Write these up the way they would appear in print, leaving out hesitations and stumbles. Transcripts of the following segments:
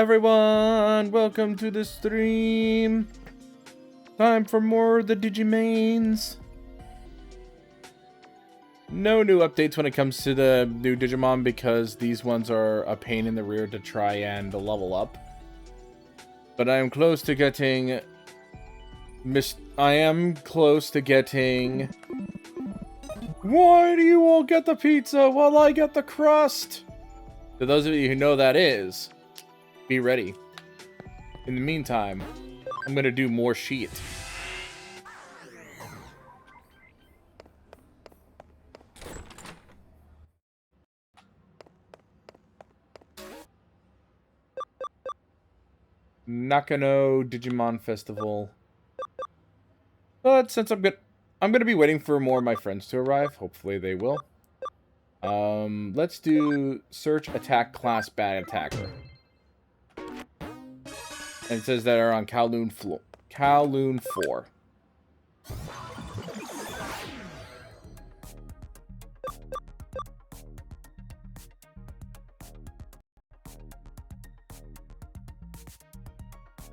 everyone, welcome to the stream. Time for more of the Digimons. No new updates when it comes to the new Digimon because these ones are a pain in the rear to try and level up. But I am close to getting... Why do you all get the pizza while I get the crust? To those of you who know that is, be ready. In the meantime, I'm gonna do more sheet. Nakano Digimon Festival. But since I'm gonna be waiting for more of my friends to arrive. Hopefully they will. Let's do search attack class bad attacker. And it says that are on Kowloon 4.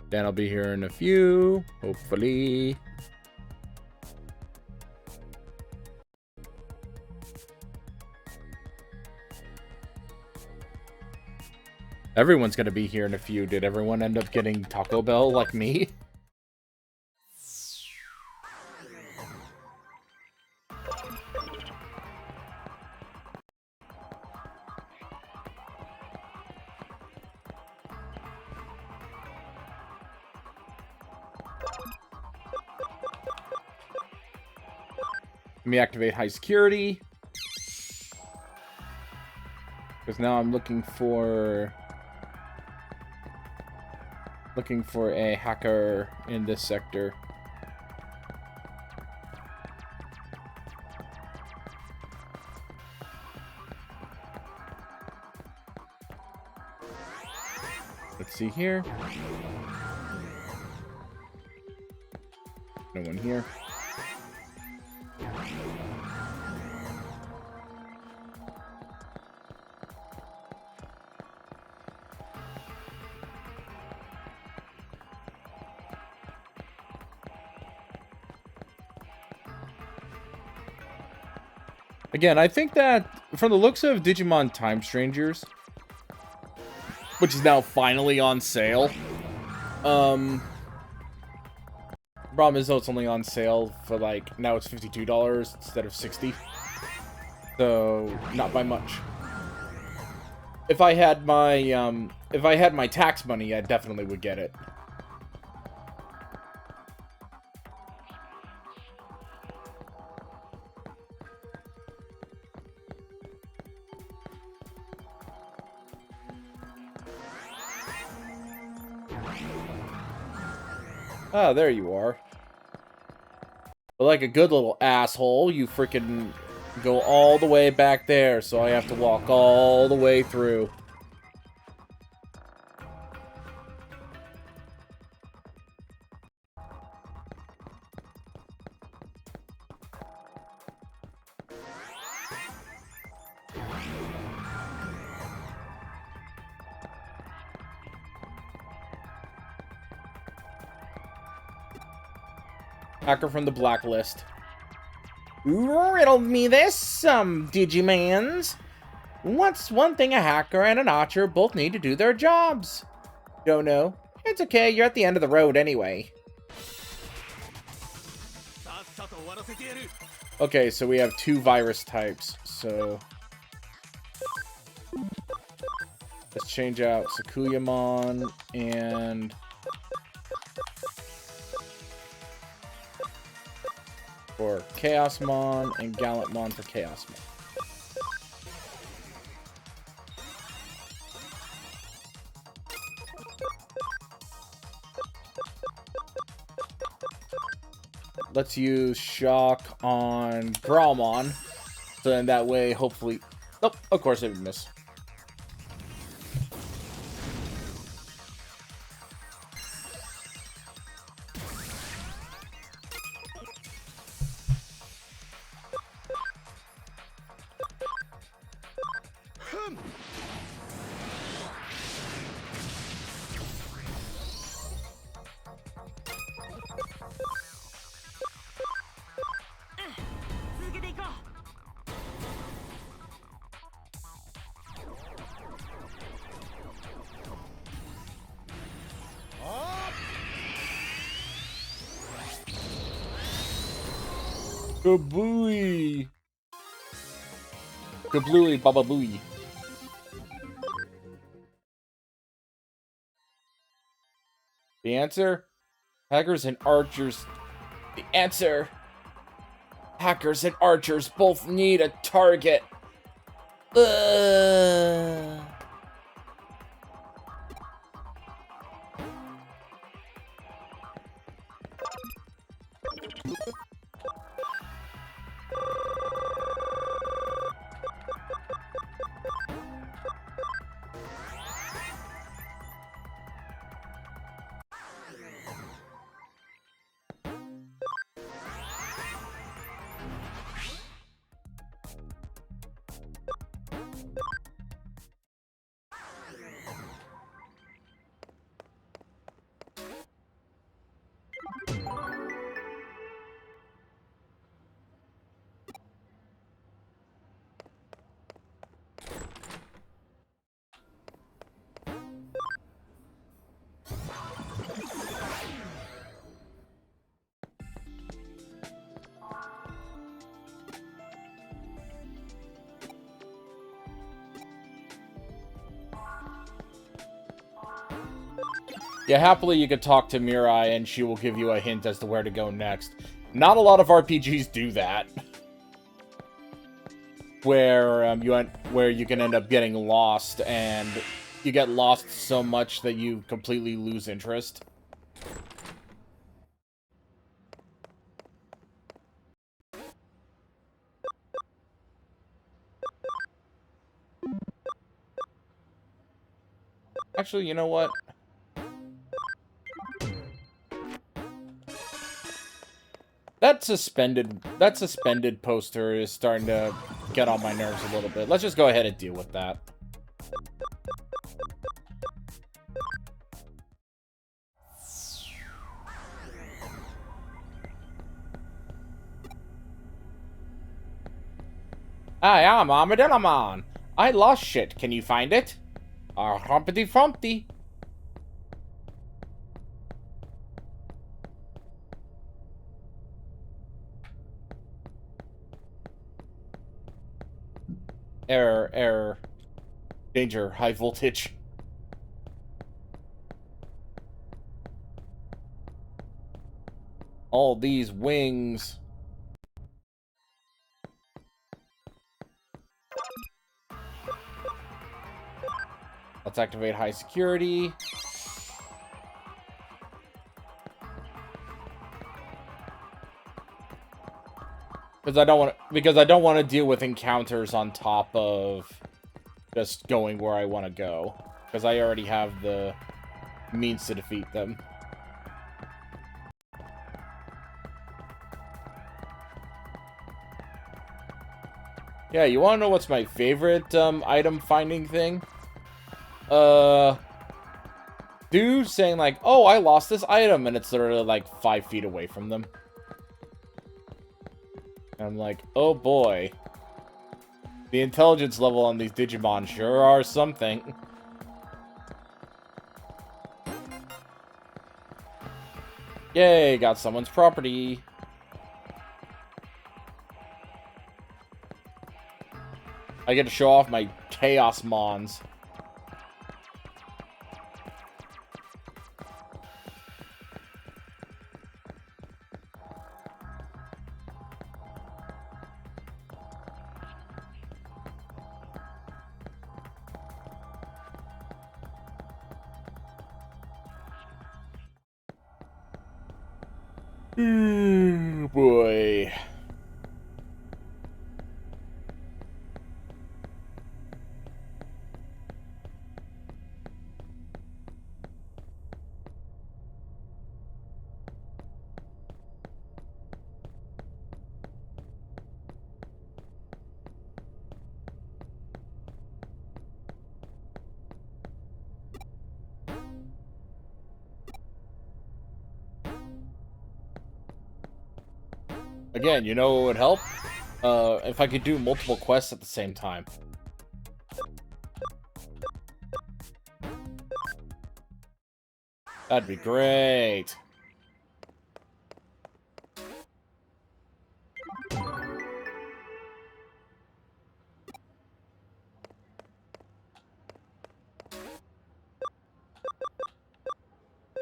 Dan will be here in a few, hopefully. Everyone's gonna be here in a few. Did everyone end up getting Taco Bell like me? Let me activate high security. Because now I'm looking for a hacker in this sector. Let's see here. No one here. Again, I think that from the looks of Digimon Time Strangers, which is now finally on sale, problem is though it's only on sale for like, now it's $52 instead of $60. So, not by much. If I had my tax money, I definitely would get it. Ah, there you are. But like a good little asshole, you freaking go all the way back there, so I have to walk all the way through. Hacker from the blacklist. Riddle me this, Digimons. What's one thing a hacker and an archer both need to do their jobs? Don't know. It's okay, you're at the end of the road anyway. Okay, so we have two virus types, so... let's change out Sakuyamon and... for Chaosmon and Gallantmon for Chaosmon. Let's use Shock on Growlmon. So then that way, hopefully... oh, of course it would miss. Kabooey! Kablooey Baba Booey. The answer? Hackers and archers. The answer? Hackers and archers both need a target. Ugh. Yeah, happily you could talk to Mirai and she will give you a hint as to where to go next. Not a lot of RPGs do that. Where you can end up getting lost, and you get lost so much that you completely lose interest. Actually, you know what? That suspended poster is starting to get on my nerves a little bit. Let's just go ahead and deal with that. I am Armadillamon. I lost shit. Can you find it? Humpty Frumpty. Error, error. Danger, high voltage. All these wings. Let's activate high security. Because I don't want to deal with encounters on top of just going where I want to go. Because I already have the means to defeat them. Yeah, you want to know what's my favorite item finding thing? Dude saying like, oh, I lost this item, and it's literally like 5 feet away from them. And I'm like, oh boy. The intelligence level on these Digimon sure are something. Yay, got someone's property. I get to show off my Chaos Mons. Boy. Again, you know what would help? If I could do multiple quests at the same time. That'd be great.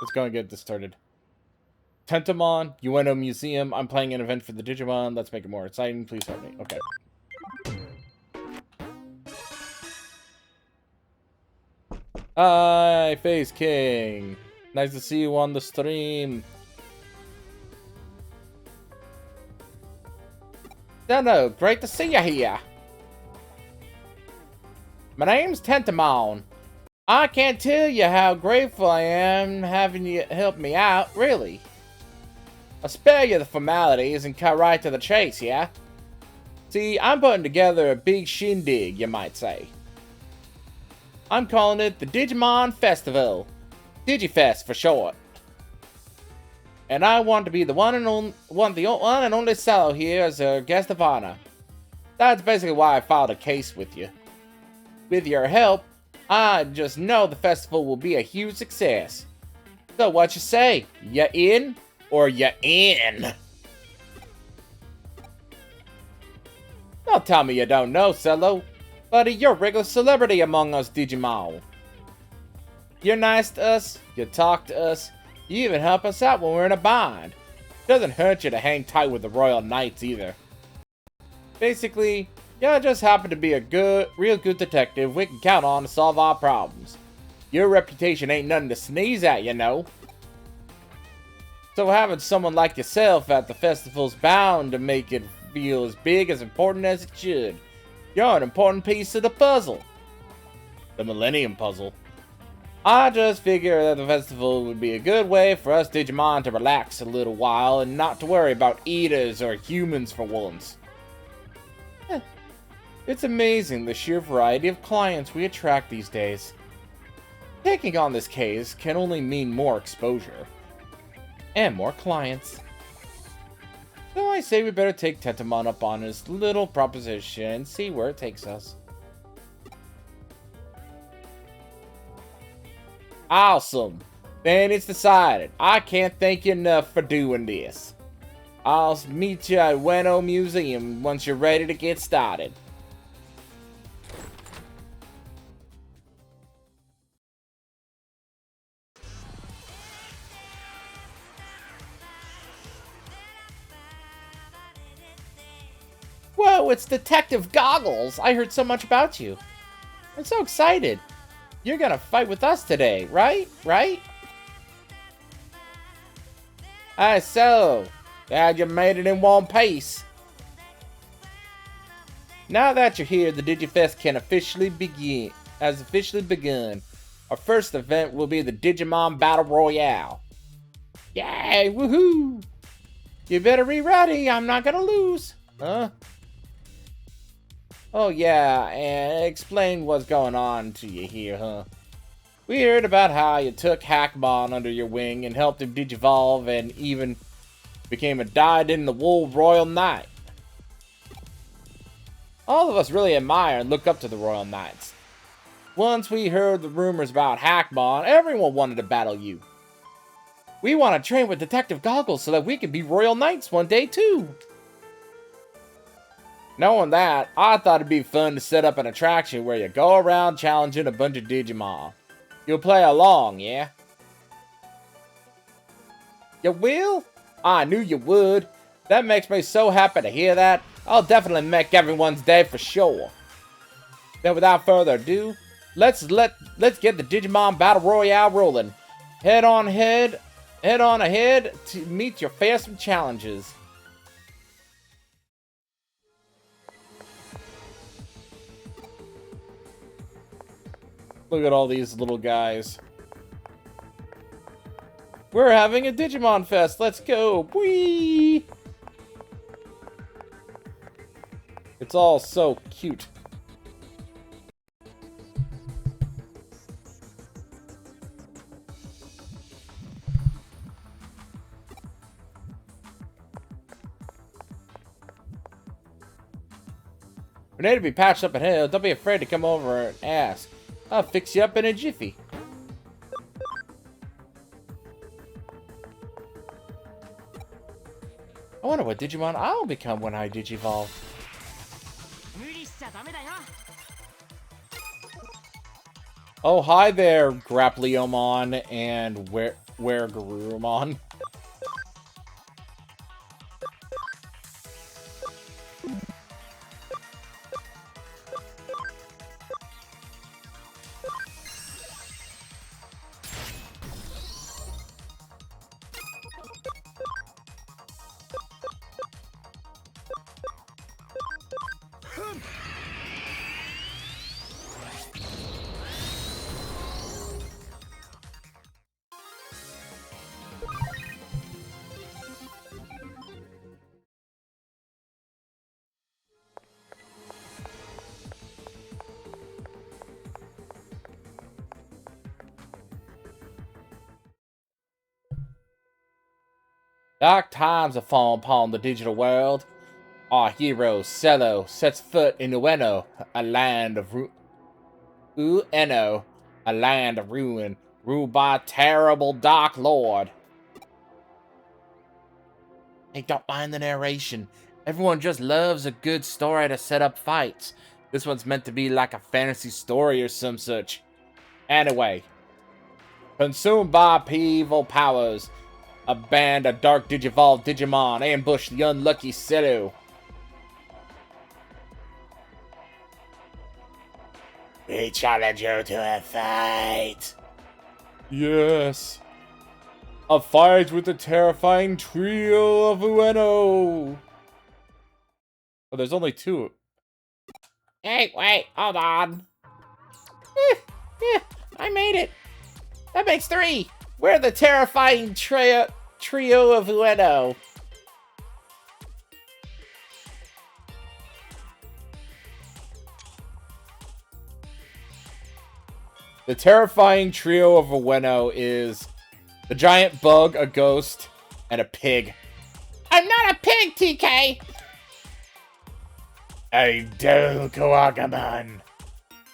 Let's go and get this started. Tentamon, Ueno Museum. I'm playing an event for the Digimon. Let's make it more exciting. Please help me. Okay. Hi, Face King. Nice to see you on the stream. Hello, great to see you here. My name's Tentamon. I can't tell you how grateful I am having you help me out, really. I'll spare you the formalities and cut right to the chase, yeah? See, I'm putting together a big shindig, you might say. I'm calling it the Digimon Festival. Digifest for short. And I want to be the one and only fellow here as a guest of honor. That's basically why I filed a case with you. With your help, I just know the festival will be a huge success. So what you say? You in or you in? Don't tell me you don't know, Cello. Buddy, you're a regular celebrity among us Digimon. You're nice to us, you talk to us, you even help us out when we're in a bind. Doesn't hurt you to hang tight with the Royal Knights either. Basically, you just happen to be a real good detective we can count on to solve our problems. Your reputation ain't nothing to sneeze at, you know. So having someone like yourself at the festival's bound to make it feel as big as important as it should. You're an important piece of the puzzle. The Millennium Puzzle. I just figured that the festival would be a good way for us Digimon to relax a little while and not to worry about eaters or humans for once. It's amazing the sheer variety of clients we attract these days. Taking on this case can only mean more exposure. And more clients. So I say we better take Tentamon up on his little proposition and see where it takes us. Awesome. Then it's decided. I can't thank you enough for doing this. I'll meet you at Ueno Museum once you're ready to get started. Whoa, it's Detective Goggles! I heard so much about you. I'm so excited. You're gonna fight with us today, right? Right? So, glad you made it in one piece. Now that you're here, the Digifest can officially begun. Our first event will be the Digimon Battle Royale. Yay, woohoo! You better be ready, I'm not gonna lose. Huh? Oh yeah, and explain what's going on to you here, huh? We heard about how you took Hackmon under your wing and helped him digivolve and even became a dyed-in-the-wool Royal Knight. All of us really admire and look up to the Royal Knights. Once we heard the rumors about Hackmon, everyone wanted to battle you. We want to train with Detective Goggles so that we can be Royal Knights one day too. Knowing that, I thought it'd be fun to set up an attraction where you go around challenging a bunch of Digimon. You'll play along, yeah? You will? I knew you would. That makes me so happy to hear that. I'll definitely make everyone's day for sure. Then without further ado, let's get the Digimon Battle Royale rolling. Head on ahead to meet your fearsome challenges. Look at all these little guys. We're having a Digimon Fest. Let's go. Whee! It's all so cute. We need to be patched up in hell. Don't be afraid to come over and ask. I'll fix you up in a jiffy. I wonder what Digimon I'll become when I digivolve. Oh, hi there, Grappleomon and wear Garurumon. Dark times have fallen upon the digital world. Our hero, Cello, sets foot in Ueno, a land of Ueno, a land of ruin, ruled by a terrible Dark Lord. Hey, don't mind the narration. Everyone just loves a good story to set up fights. This one's meant to be like a fantasy story or some such. Anyway, consumed by evil powers, a band of dark Digivolved Digimon ambush the unlucky Cello. We challenge you to a fight. Yes. A fight with the terrifying trio of Ueno. Oh, there's only two. Hey, wait, hold on. I made it. That makes 3. We're the terrifying trio of Ueno. The terrifying trio of Ueno is the giant bug, a ghost, and a pig. I'm not a pig, TK! I don't, Kawagamon.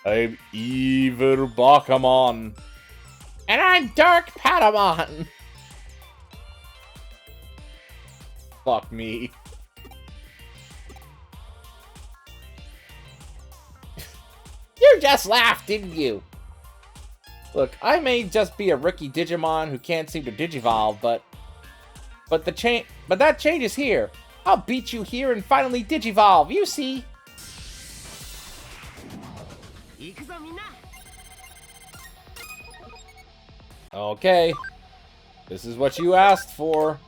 I'm evil Bakamon. And I'm Dark Patamon. Fuck me. You just laughed, didn't you? Look, I may just be a rookie Digimon who can't seem to Digivolve, but that changes here. I'll beat you here and finally Digivolve, you see? Okay. This is what you asked for.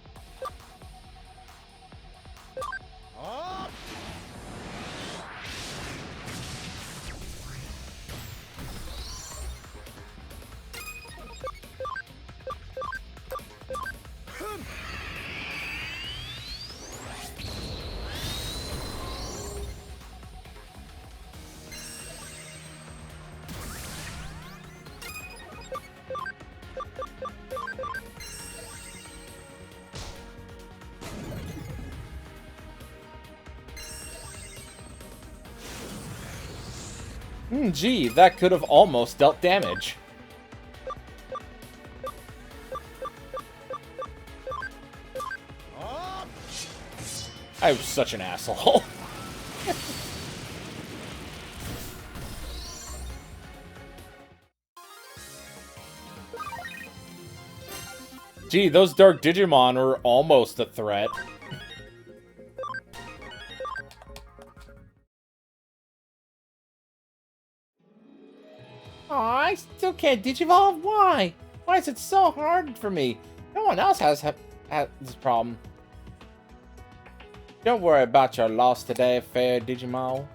Gee, that could have almost dealt damage. I was such an asshole. Gee, those dark Digimon are almost a threat. Aw, I still can't Digivolve? Why? Why is it so hard for me? No one else has this problem. Don't worry about your loss today, fair Digimon.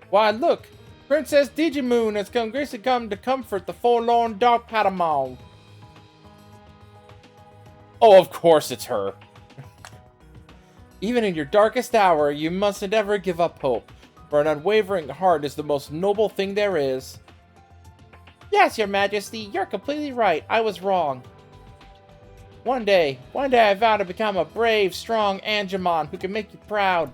Why, look! Princess Digimoon has graciously come to comfort the forlorn Dark Patamon. Oh, of course it's her. Even in your darkest hour, you mustn't ever give up hope, for an unwavering heart is the most noble thing there is. Yes, your majesty, you're completely right. I was wrong. One day I vow to become a brave, strong Angemon who can make you proud.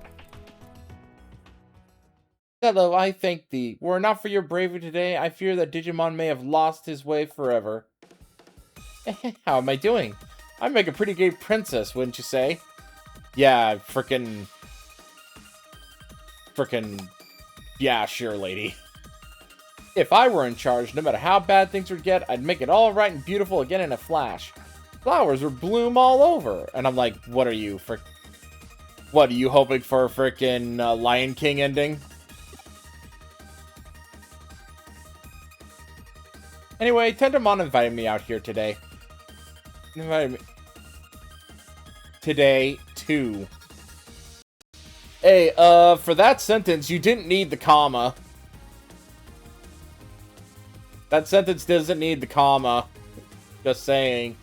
Cello, I thank thee. Were it not for your bravery today, I fear that Digimon may have lost his way forever. How am I doing? I make a pretty great princess, wouldn't you say? Yeah, frickin', yeah, sure, lady. If I were in charge, no matter how bad things would get, I'd make it all right and beautiful again in a flash. Flowers would bloom all over. And I'm like, what are you, what, are you hoping for a frickin' Lion King ending? Anyway, Tendermon invited me out here today. Invited me. Today, too. Hey, for that sentence, you didn't need the comma. That sentence doesn't need the comma. Just saying.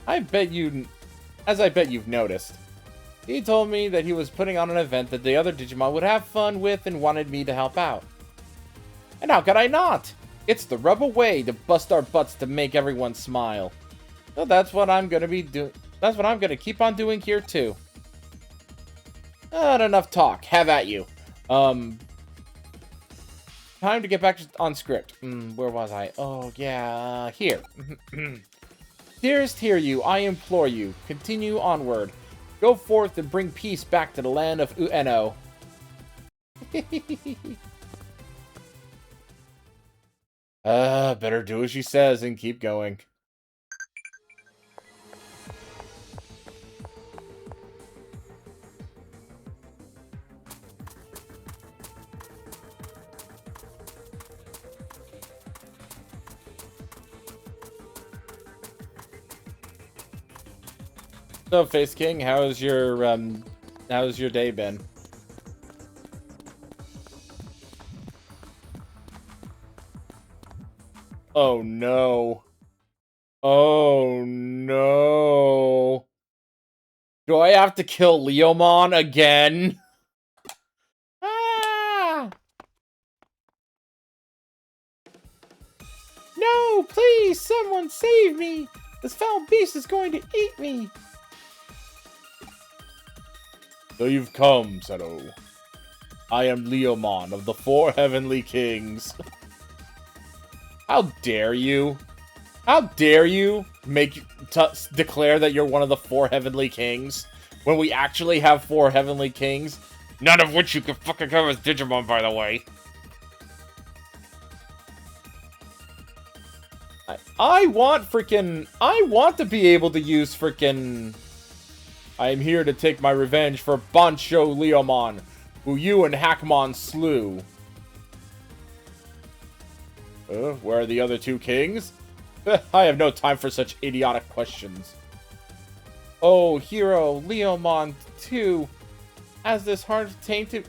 I bet you've noticed. He told me that he was putting on an event that the other Digimon would have fun with and wanted me to help out. And how could I not? It's the rebel way to bust our butts to make everyone smile. So that's what I'm gonna be doing. That's what I'm gonna keep on doing here too. Not enough talk. Have at you. Time to get back on script. Where was I? Oh yeah, here. Dearest, hear you. I implore you. Continue onward. Go forth and bring peace back to the land of Ueno. Better do as she says and keep going. So, Face King, how's your day been? Oh no. Oh no. Do I have to kill Leomon again? Ah! No, please, someone save me! This foul beast is going to eat me! So you've come, Zero. I am Leomon of the 4 Heavenly Kings. How dare you? How dare you declare that you're one of the 4 Heavenly Kings when we actually have 4 Heavenly Kings, none of which you can fucking come as Digimon, by the way. I want to be able to use frickin'. I am here to take my revenge for Bancho Leomon, who you and Hackmon slew. Where are the other 2 kings? I have no time for such idiotic questions. Oh, hero, Leomon, too, has his heart tainted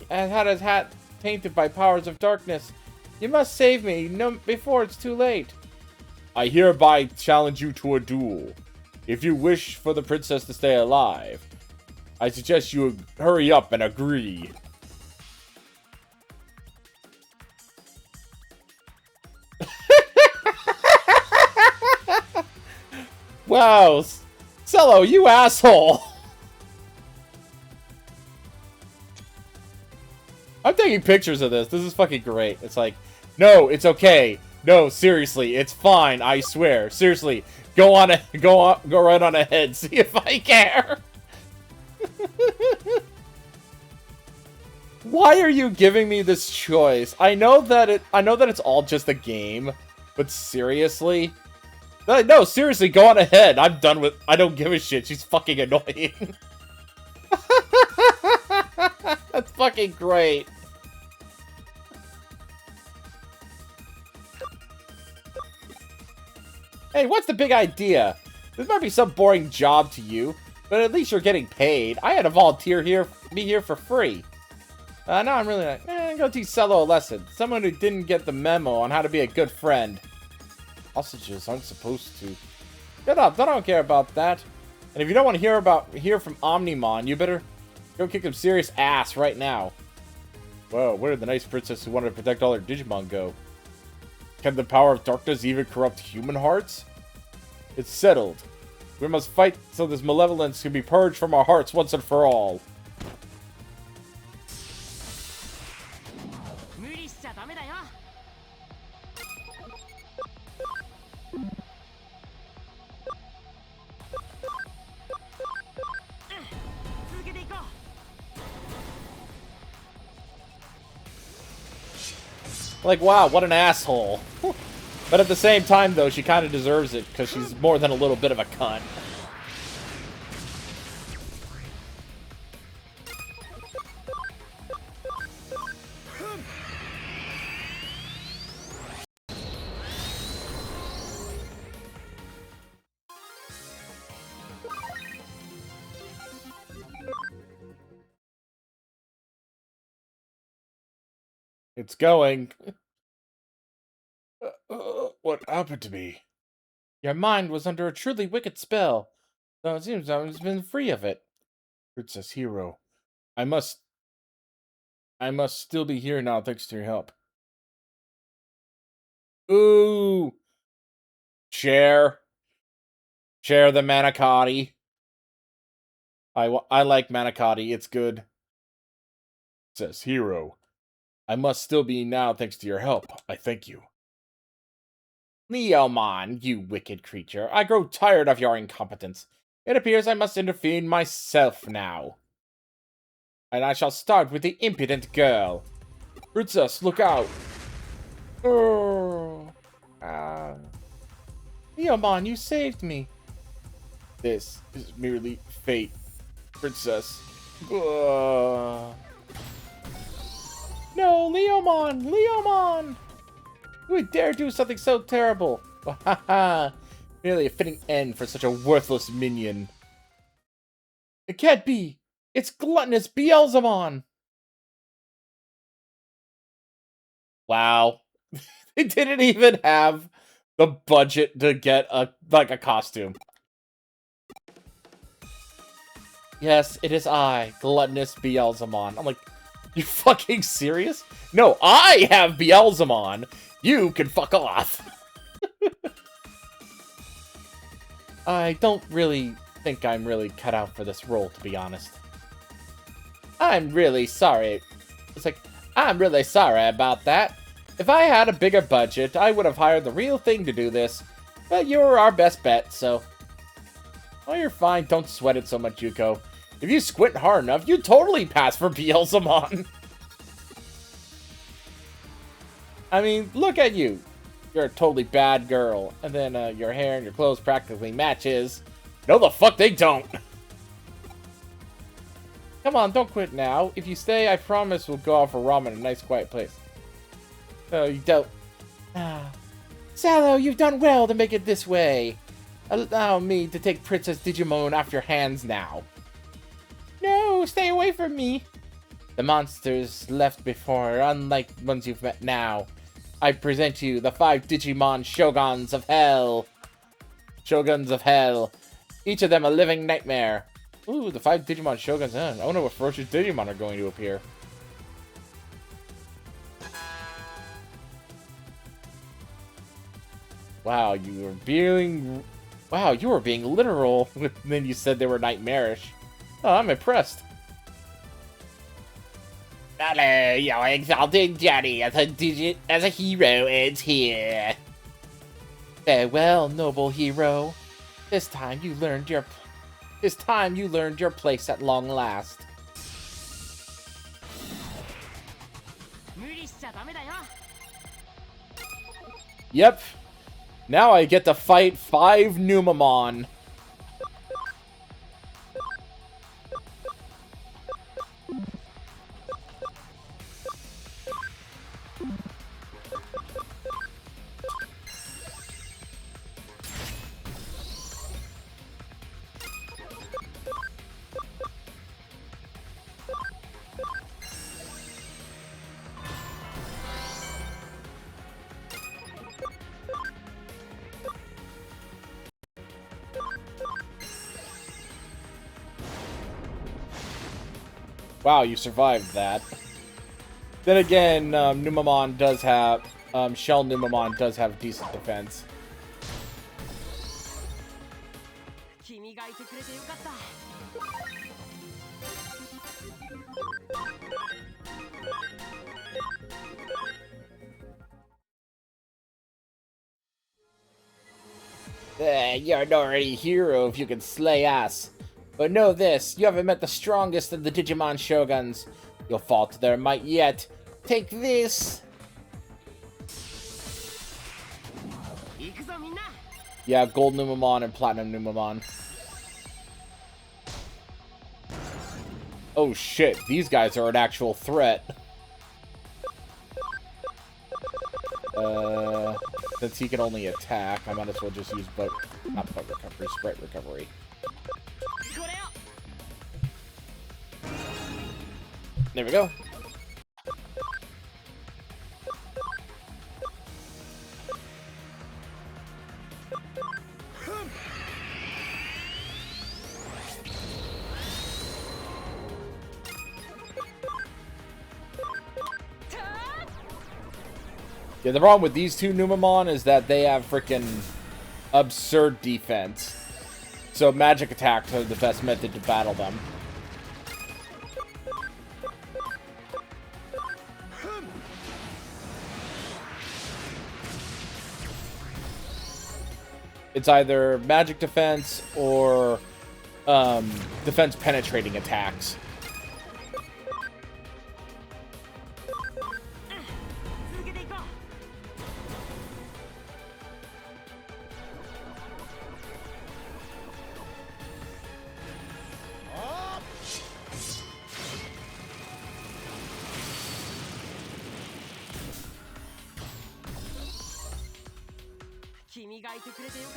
by powers of darkness. You must save me, before it's too late. I hereby challenge you to a duel. If you wish for the princess to stay alive, I suggest you hurry up and agree. Wow, Cello, you asshole! I'm taking pictures of this. This is fucking great. It's like, no, it's okay. No, seriously, it's fine. I swear. Seriously, go right on ahead. See if I care. Why are you giving me this choice? I know that it's all just a game, but seriously? No, seriously, go on ahead. I'm done with... I don't give a shit. She's fucking annoying. That's fucking great. Hey, what's the big idea? This might be some boring job to you, but at least you're getting paid. I had a volunteer be here for free. Now I'm really like, go teach Cello a lesson. Someone who didn't get the memo on how to be a good friend. Hostages aren't supposed to. Shut up, I don't care about that. And if you don't want to hear from Omnimon, you better go kick some serious ass right now. Whoa, where did the nice princess who wanted to protect all her Digimon go? Can the power of darkness even corrupt human hearts? It's settled. We must fight so this malevolence can be purged from our hearts once and for all. Like, wow, what an asshole. But at the same time, though, she kind of deserves it, because she's more than a little bit of a cunt. It's going. What happened to me? Your mind was under a truly wicked spell, though it seems I've been free of it. Princess Hero. I must still be here now thanks to your help. Ooh! Share the manicotti. I like manicotti, it's good. Princess Hero. I must still be now thanks to your help. I thank you. Leomon, you wicked creature, I grow tired of your incompetence. It appears I must intervene myself now. And I shall start with the impudent girl. Princess, look out! Leomon, you saved me. This is merely fate, Princess. No, Leomon! Who would dare do something so terrible? Merely a fitting end for such a worthless minion. It can't be! It's gluttonous Beelzemon! Wow. They didn't even have the budget to get a costume. Yes, it is I, gluttonous Beelzemon. I'm like, you fucking serious? No, I have Beelzemon! You can fuck off! I don't really think I'm really cut out for this role, to be honest. I'm really sorry. It's like, I'm really sorry about that. If I had a bigger budget, I would have hired the real thing to do this. But you were our best bet, so... Oh, you're fine. Don't sweat it so much, Yuko. If you squint hard enough, you totally pass for Beelzemon. I mean, look at you. You're a totally bad girl. And then your hair and your clothes practically matches. No, the fuck they don't. Come on, don't quit now. If you stay, I promise we'll go out for ramen in a nice quiet place. Oh, you don't. Sallow, you've done well to make it this way. Allow me to take Princess Digimon off your hands now. No, stay away from me. The monsters left before are unlike ones you've met now. I present you the 5 Digimon Shoguns of Hell. Shoguns of Hell. Each of them a living nightmare. Ooh, the 5 Digimon Shoguns. I wonder what ferocious Digimon are going to appear. Wow, you were being literal when you said they were nightmarish. Oh, I'm impressed. Hello, your exalted journey as a hero ends here. Farewell, noble hero. This time you learned your place at long last. Yep. Now I get to fight 5 Numamon. Wow, you survived that. Then again, Numamon does have... Shell Numamon does have decent defense. You're an already hero if you can slay ass. But know this, you haven't met the strongest of the Digimon Shoguns. You'll fall to their might yet. Take this! Yeah, Gold Numamon and Platinum Numamon. Oh shit, these guys are an actual threat. Since he can only attack, I might as well just use not bug recovery, sprite recovery. There we go. Yeah, the problem with these two Numamon is that they have freaking absurd defense. So magic attacks are the best method to battle them. It's either magic defense or defense penetrating attacks.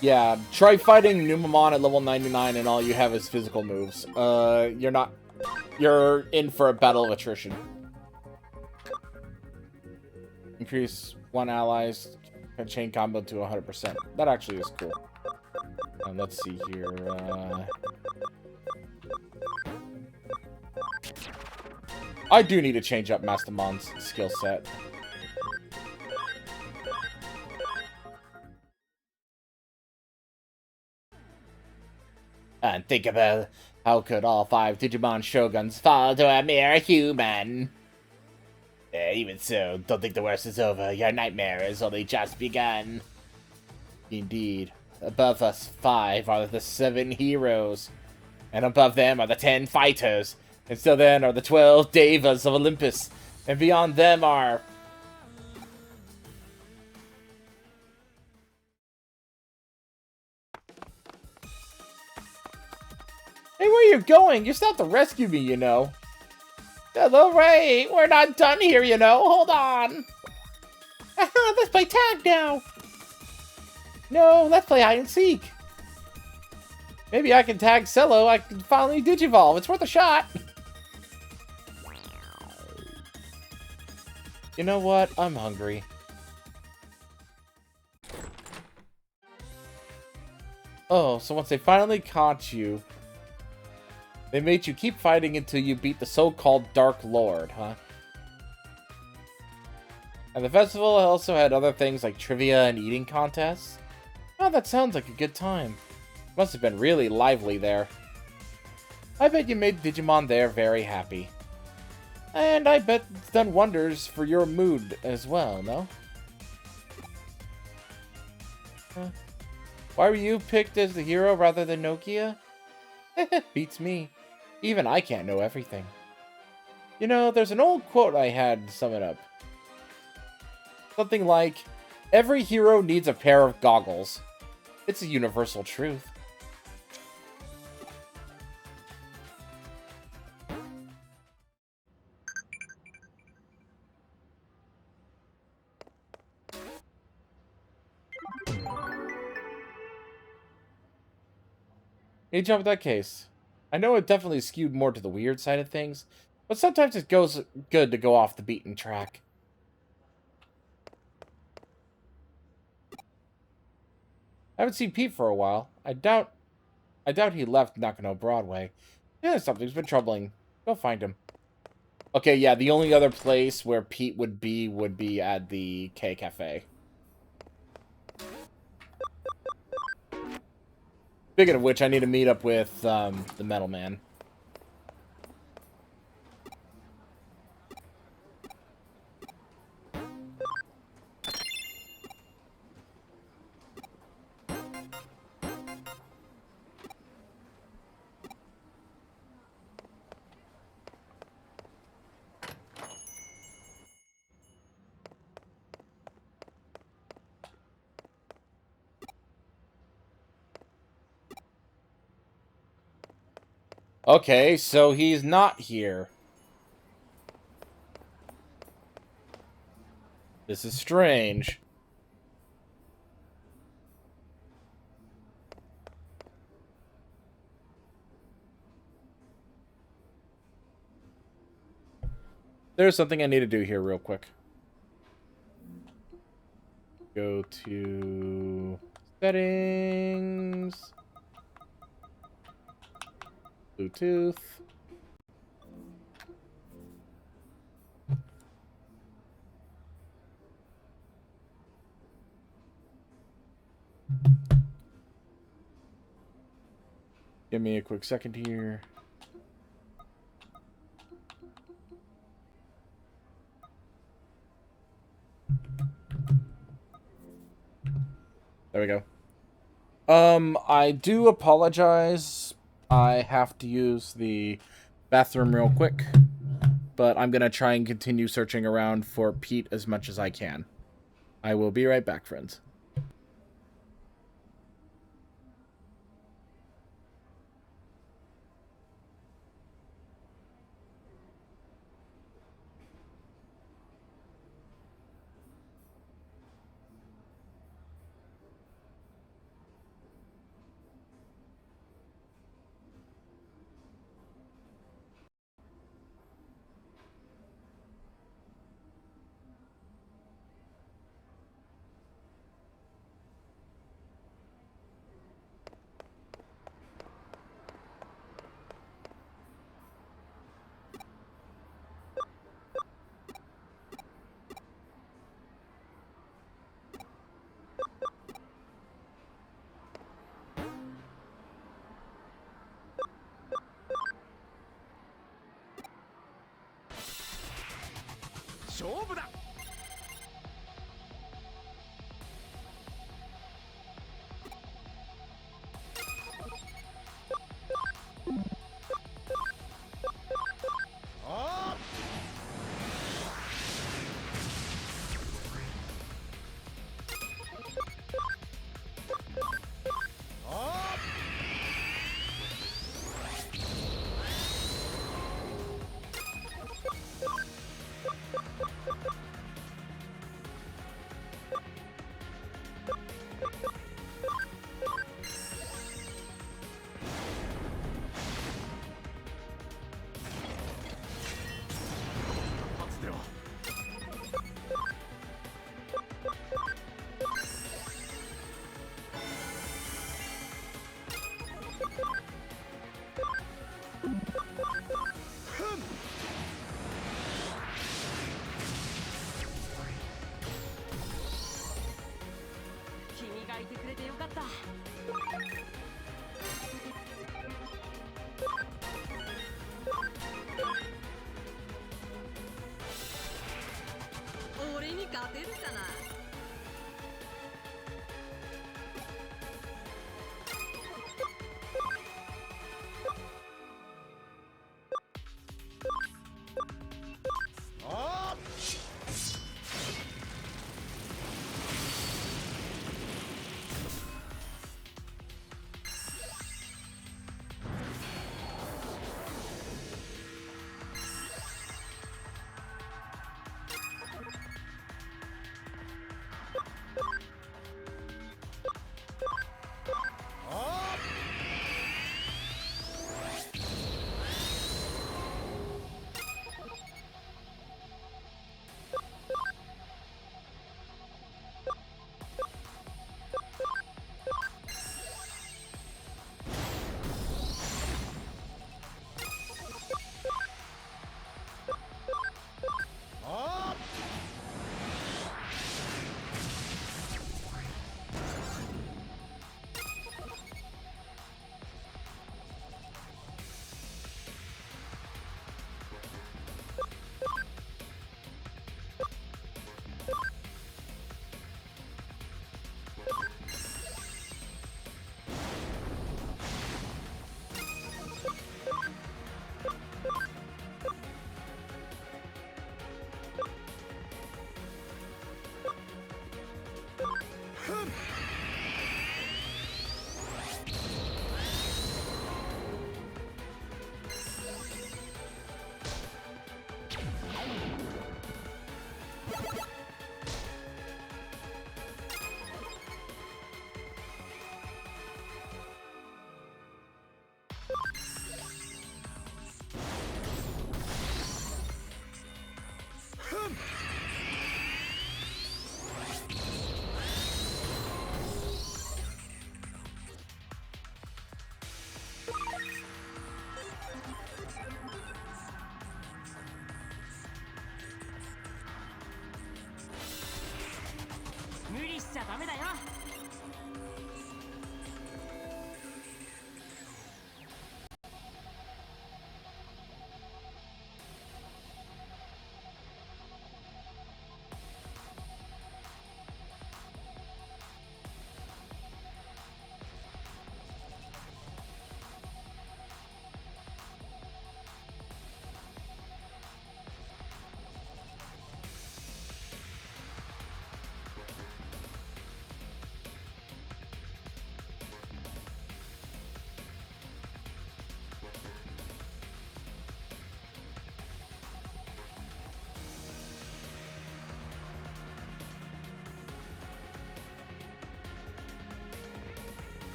Yeah, try fighting Numamon at level 99 and all you have is physical moves. You're in for a battle of attrition. Increase one ally's chain combo to 100%. That actually is cool. And let's see here. I do need to change up Mastamon's skill set. And think about how could all 5 Digimon Shoguns fall to a mere human? Even so, don't think the worst is over. Your nightmare has only just begun. Indeed. Above us 5 are the 7 heroes. And above them are the 10 fighters. And still then are the 12 Devas of Olympus. And beyond them are... Hey, where are you going? You still have to rescue me, you know. Hello, Ray. We're not done here, you know. Hold on. Let's play tag now. No, let's play hide and seek. Maybe I can tag Cello. I can finally Digivolve. It's worth a shot. You know what? I'm hungry. Oh, so once they finally caught you, they made you keep fighting until you beat the so-called Dark Lord, huh? And the festival also had other things like trivia and eating contests. Oh, that sounds like a good time. Must have been really lively there. I bet you made Digimon there very happy. And I bet it's done wonders for your mood as well, no? Huh. Why were you picked as the hero rather than Nokia? Beats me. Even I can't know everything. You know, there's an old quote I had to sum it up. Something like, every hero needs a pair of goggles. It's a universal truth. Hey, jump that case. I know it definitely skewed more to the weird side of things, but sometimes it goes good to go off the beaten track. I haven't seen Pete for a while. I doubt he left Nakano Broadway. Yeah, something's been troubling. Go find him. Okay, yeah, the only other place where Pete would be at the K Cafe. Speaking of which, I need to meet up with the Metal Man. Okay, so he's not here. This is strange. There's something I need to do here real quick. Go to settings, Bluetooth. Give me a quick second here. There we go. I do apologize. I have to use the bathroom real quick, but I'm gonna try and continue searching around for Pete as much as I can. I will be right back, friends.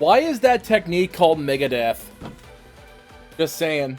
Why is that technique called Megadeth? Just saying.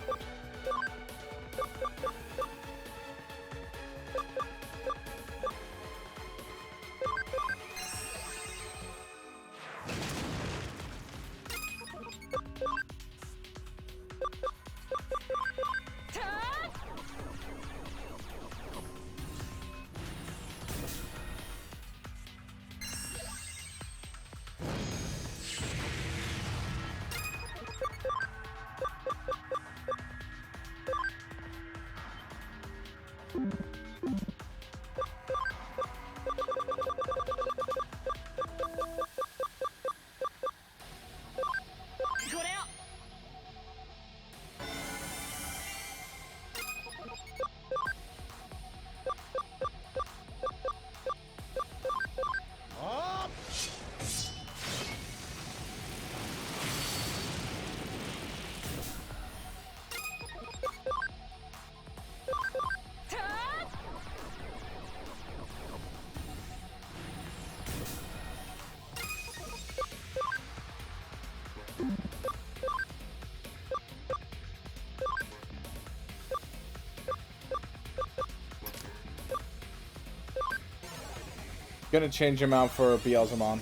Gonna change him out for Beelzemon.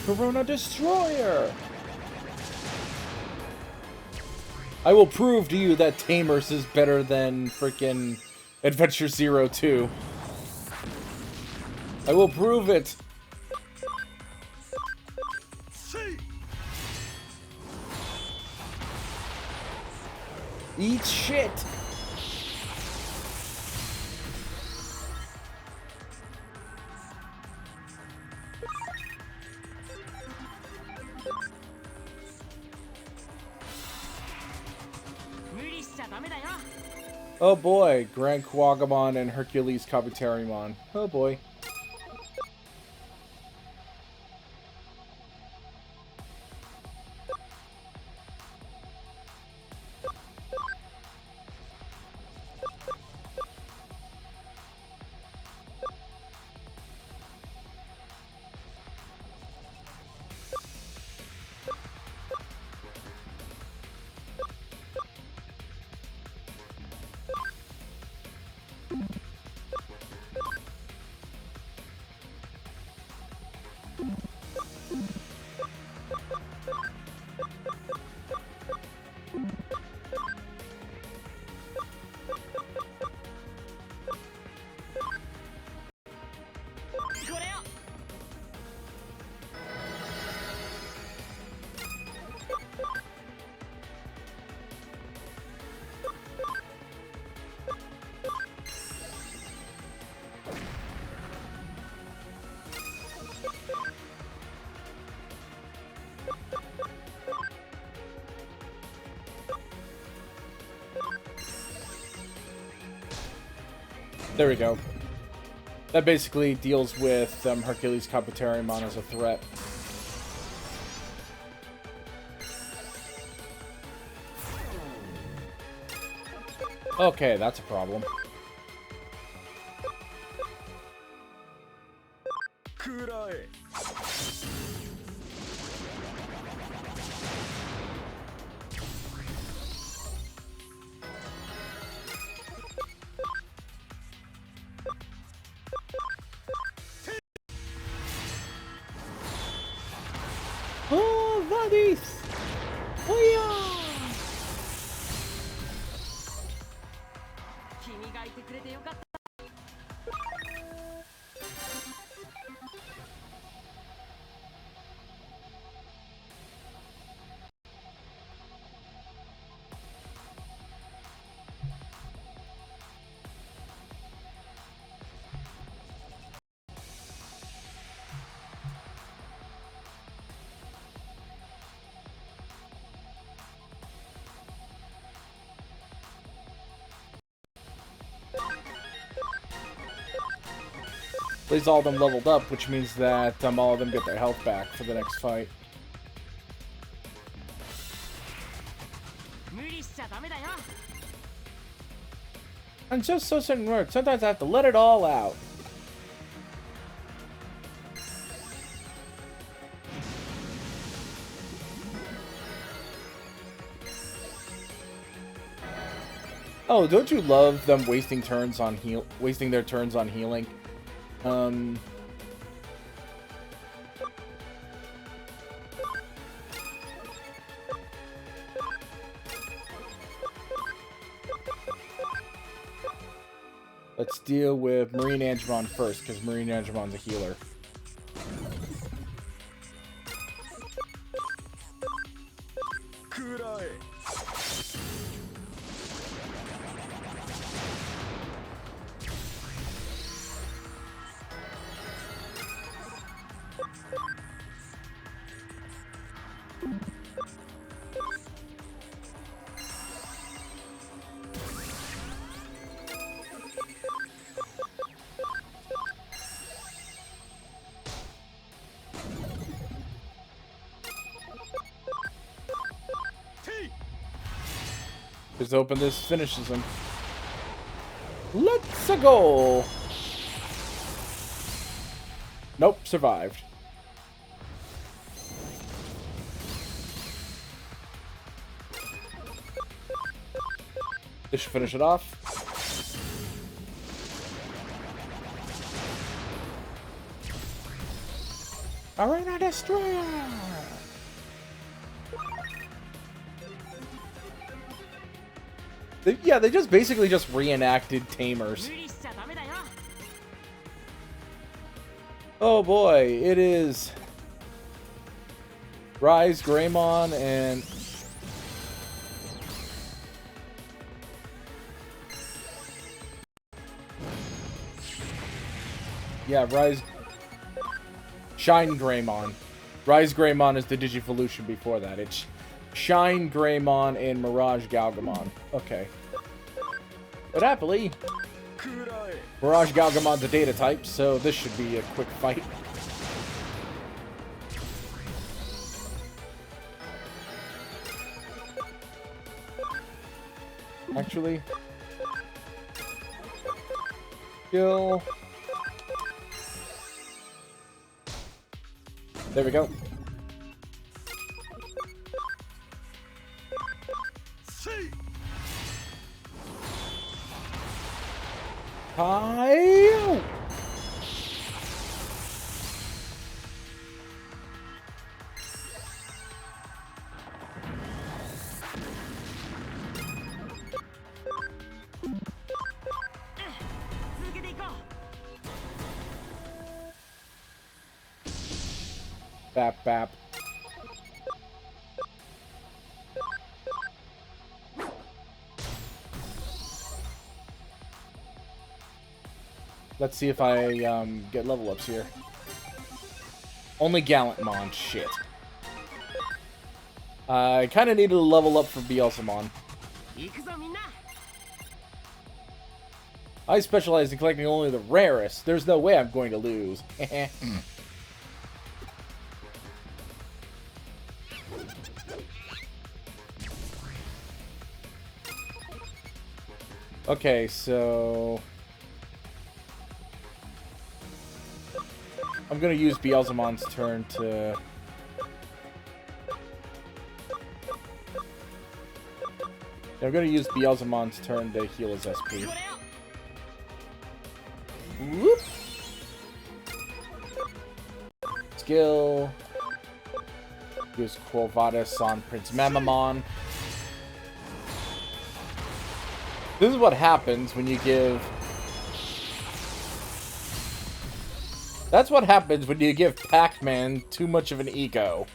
Corona Destroyer! I will prove to you that Tamers is better than freaking Adventure Zero 2. I will prove it! Eat shit! Oh boy, Grand Quagamon and Hercules Kabuterimon. Oh boy. There we go. That basically deals with Hercules Kabuterimon as a threat. Okay, that's a problem. Oh, Vadis! Oh, yeah! At least all of them leveled up, which means that all of them get their health back for the next fight. I'm just so certain words. Sometimes I have to let it all out. Oh, don't you love them wasting their turns on healing? Let's deal with Marine Angemon first, because Marine Angemon's a healer. Just open this, finishes him. Let's go. Nope, survived. This should finish it off. Arena Destroyer! They just basically just reenacted Tamers. Oh boy, it is Rise, Greymon, and yeah, Rise, Shine Greymon. Rise Greymon is the Digivolution before that. It's Shine Greymon and Mirage Galgamon. Okay. But happily, Mirage Galgamon's a data type, so this should be a quick fight. Actually, kill. There we go. Hi. Bap bap. Let's see if I get level ups here. Only Gallantmon. Shit. I kind of needed a level up for Beelzemon. I specialize in collecting only the rarest. There's no way I'm going to lose. Okay, so... I'm gonna use Beelzemon's turn to... I'm gonna use Beelzemon's turn to heal his SP. Whoop! Skill. Use Quo Vadis on Prince Mamamon. This is what happens when you give... That's what happens when you give Pac-Man too much of an ego.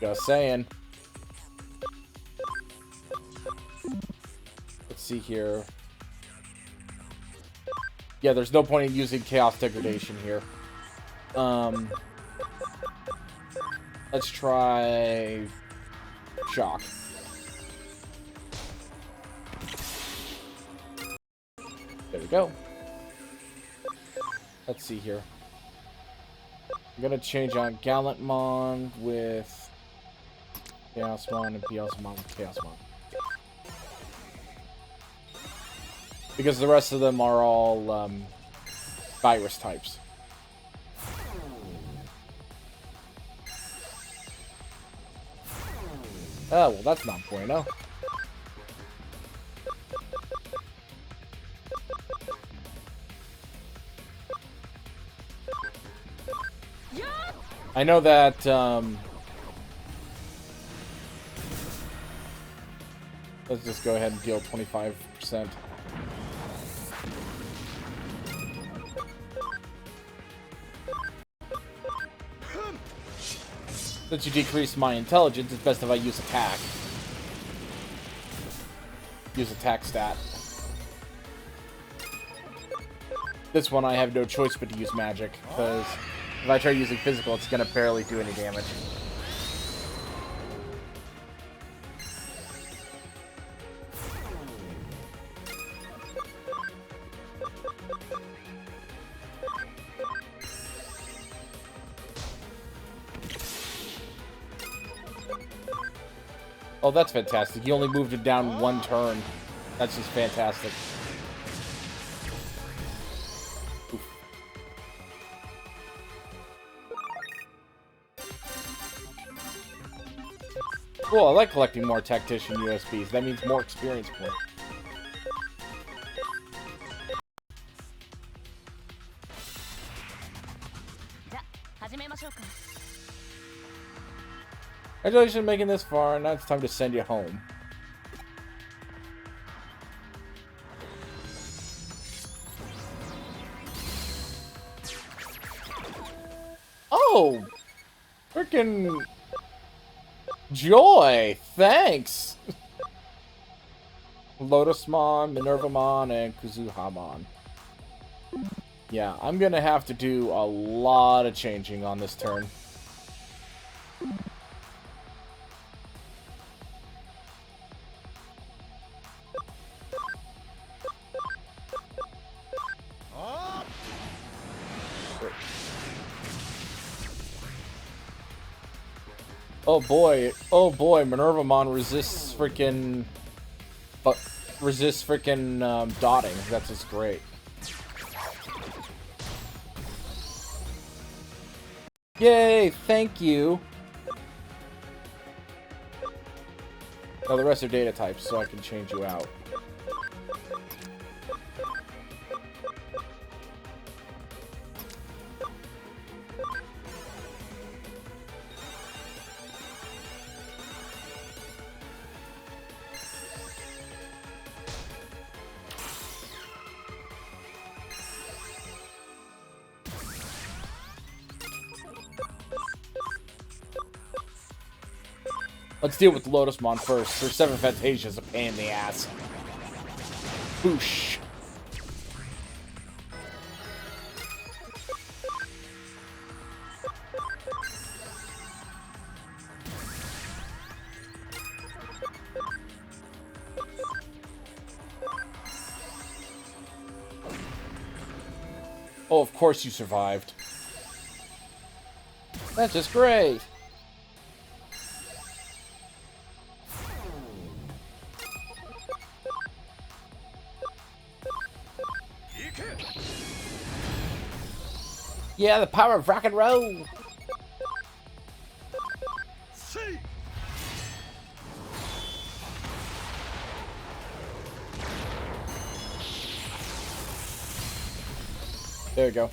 Just saying. Let's see here. Yeah, there's no point in using Chaos Degradation here. Let's try... Shock. There we go. Let's see here. I'm gonna change on Gallantmon with Chaosmon and Beelzemon with Chaosmon. Because the rest of them are all virus types. Oh, well, that's not bueno. I know that, let's just go ahead and deal 25%. Since you decrease my intelligence, it's best if I use attack. Use attack stat. This one I have no choice but to use magic, because if I try using physical, it's gonna barely do any damage. Oh, that's fantastic. You only moved it down one turn. That's just fantastic. Oof. Cool, I like collecting more Tactician USBs. That means more experience points. Congratulations on making this far, and now it's time to send you home. Oh! Frickin' joy! Thanks! Lotusmon, Minervamon, and Kuzuhamon. Yeah, I'm gonna have to do a lot of changing on this turn. Oh boy, Minervamon resists freaking... dotting. That's just great. Yay, thank you! Now the rest are data types, so I can change you out. Let's deal with the Lotusmon first. Their 7 Fantasia is a pain in the ass. Boosh. Oh, of course you survived. That's just great. Yeah, the power of rock and roll. There you go.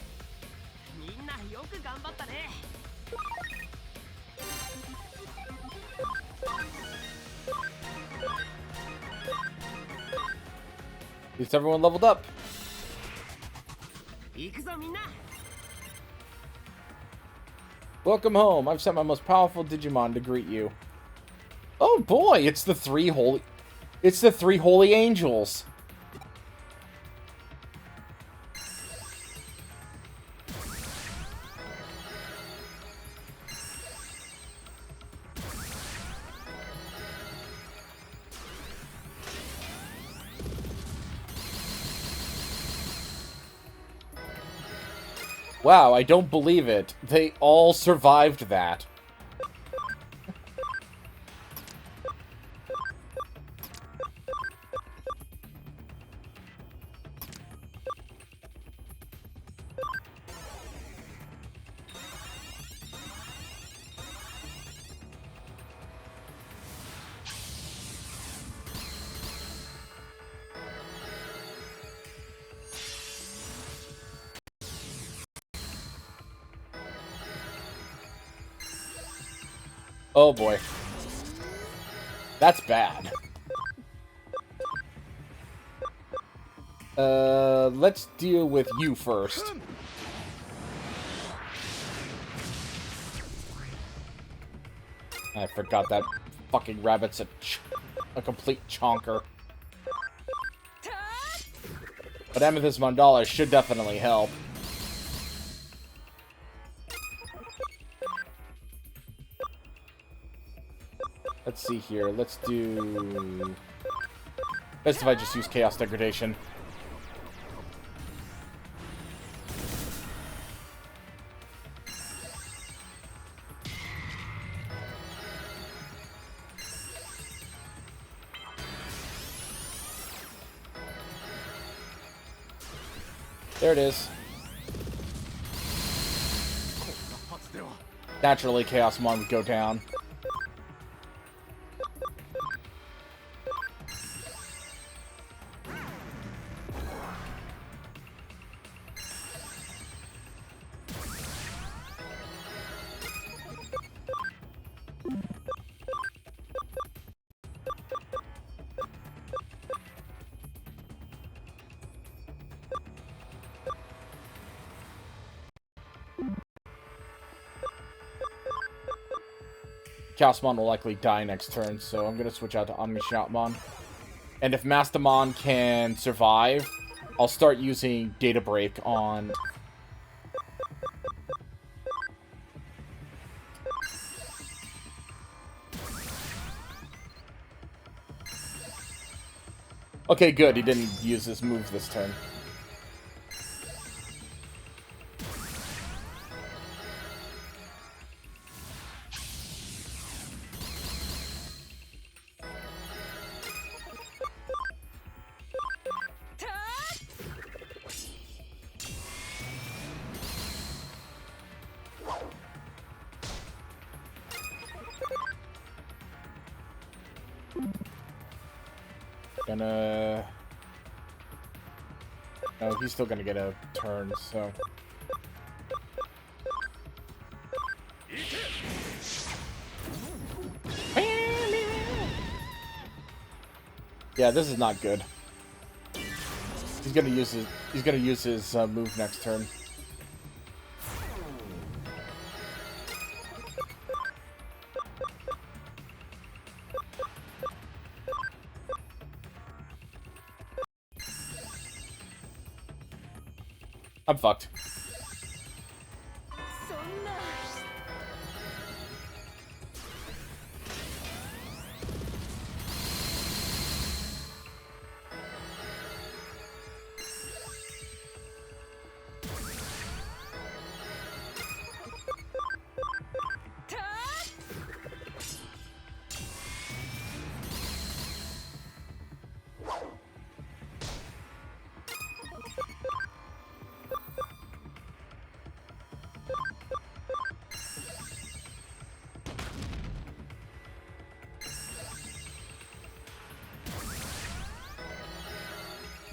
At least everyone leveled up. Welcome home. I've sent my most powerful Digimon to greet you. Oh boy, it's the three holy angels. Wow, I don't believe it. They all survived that. Oh boy. That's bad. Let's deal with you first. I forgot that fucking rabbit's a complete chonker. But Amethyst Mandala should definitely help. Let's see here. Let's do... Best if I just use Chaos Degradation. There it is. Naturally, Chaosmon would go down. Chaosmon will likely die next turn, so I'm going to switch out to Omnishoutmon. And if Mastamon can survive, I'll start using Data Break on... Okay, good. He didn't use his move this turn. Gonna... No, he's still gonna get a turn, so... Yeah, this is not good. He's gonna use his move next turn. I'm fucked.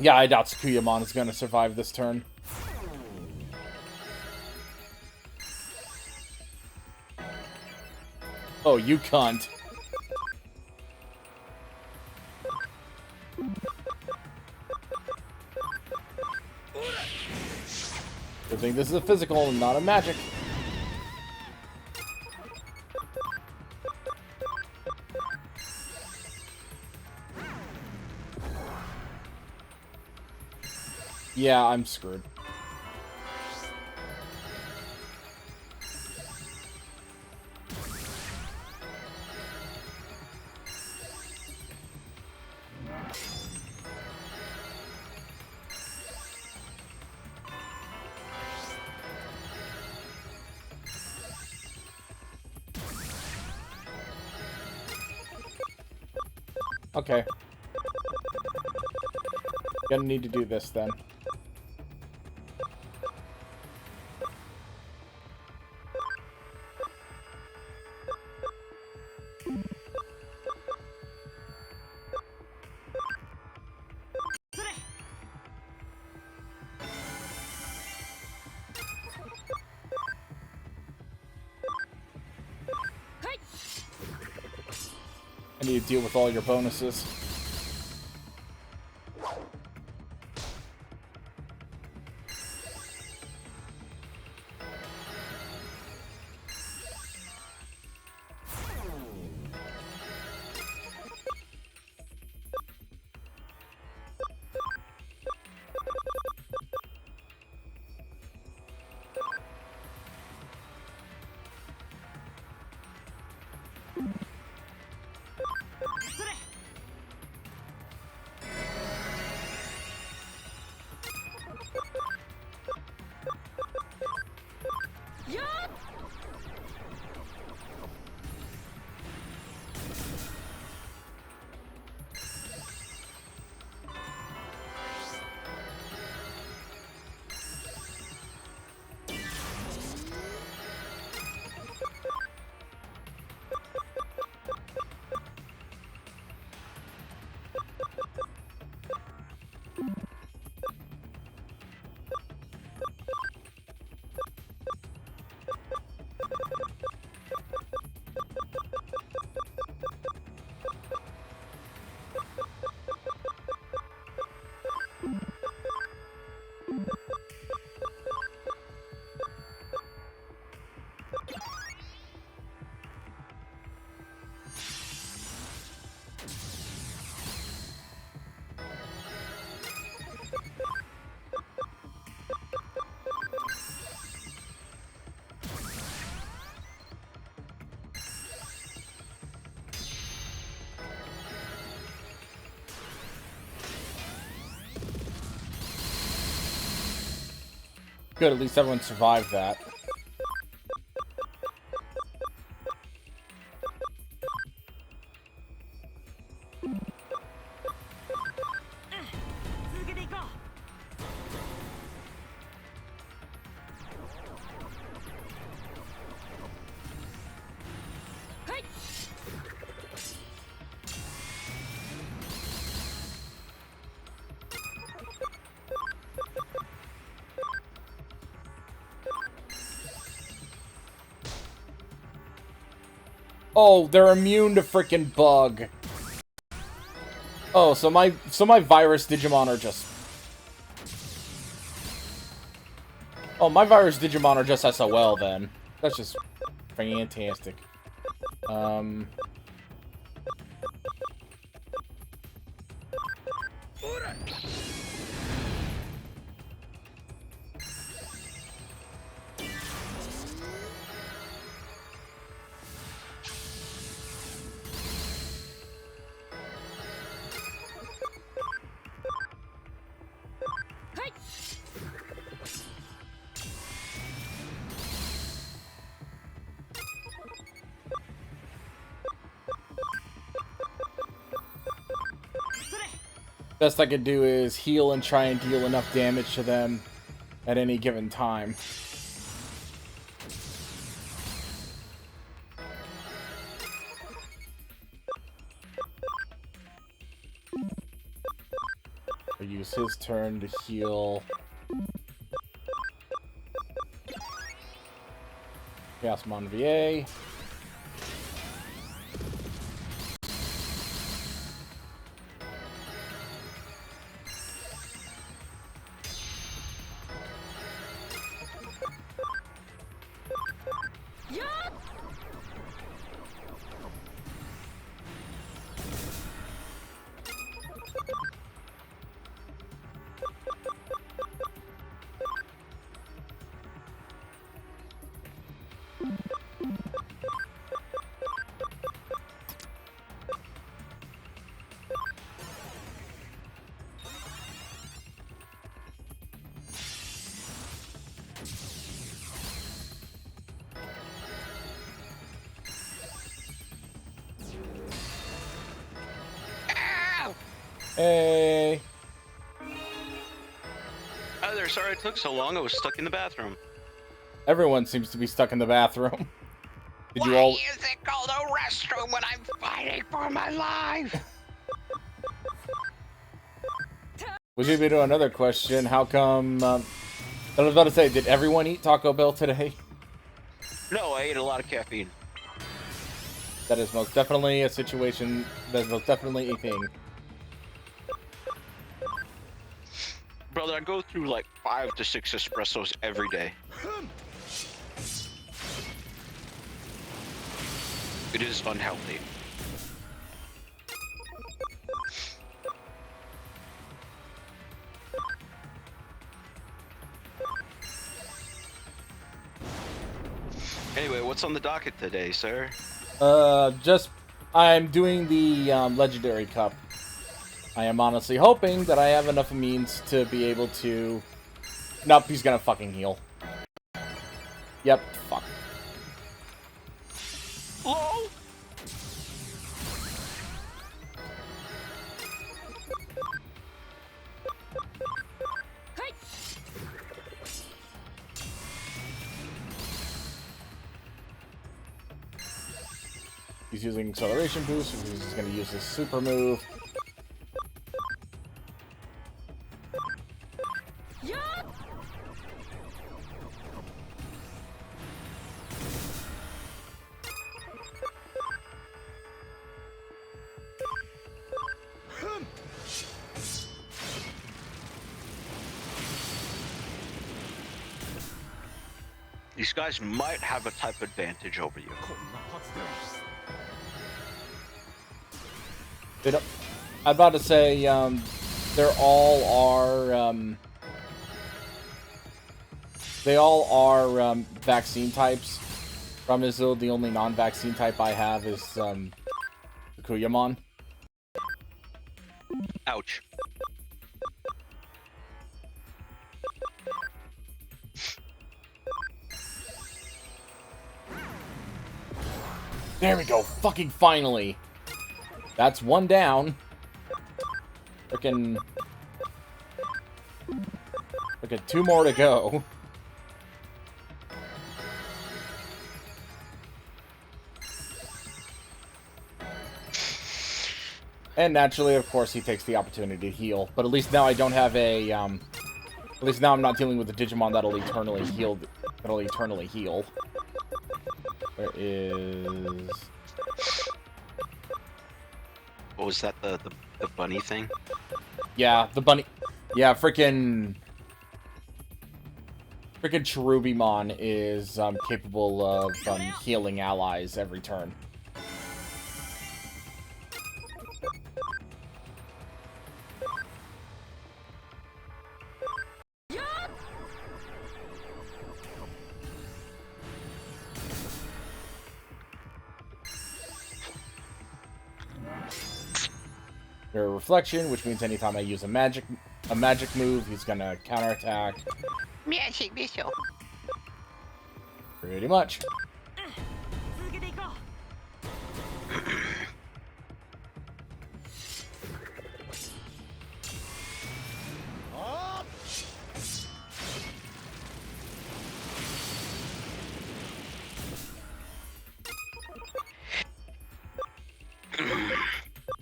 Yeah, I doubt Tsukuyamon is going to survive this turn. Oh, you cunt. Good thing this is a physical and not a magic. Yeah, I'm screwed. Okay. Gonna need to do this then. I need to deal with all your bonuses. Good, at least everyone survived that. Oh, they're immune to freaking bug. Oh, so my virus Digimon are just... Oh, my virus Digimon are just SOL then. That's just fantastic. Best I could do is heal and try and deal enough damage to them at any given time. He'll use his turn to heal. Chaosmon VA. Hey. Hi there, sorry it took so long. I was stuck in the bathroom. Everyone seems to be stuck in the bathroom. Did you Why all... is it called a restroom when I'm fighting for my life? Which leads me to another question. How come... I was about to say, did everyone eat Taco Bell today? No, I ate a lot of caffeine. That is most definitely a situation. That is most definitely a thing. Brother, I go through like 5 to 6 espressos every day. It is unhealthy. Anyway, what's on the docket today, sir? I'm doing the Legendary Cup. I am honestly hoping that I have enough means to be able to... Nope, he's gonna fucking heal. Yep, fuck. LOL! He's using Acceleration Boost, so he's just gonna use his super move. These guys might have a type advantage over you. They don't... I'm about to say, they're all are, they all are, vaccine types. From Izil, the only non-vaccine type I have is, Kuyamon. Ouch. There we go, fucking finally! That's one down. Frickin' 2 more to go. And naturally, of course, he takes the opportunity to heal. But at least now I don't have a, at least now I'm not dealing with a Digimon that'll eternally heal. Where is... What was that, the bunny thing? Yeah, the bunny... Yeah, frickin' Cherubimon is, capable of, healing allies every turn. Their reflection, which means anytime I use a magic move, he's gonna counterattack. Magic missile. Pretty much.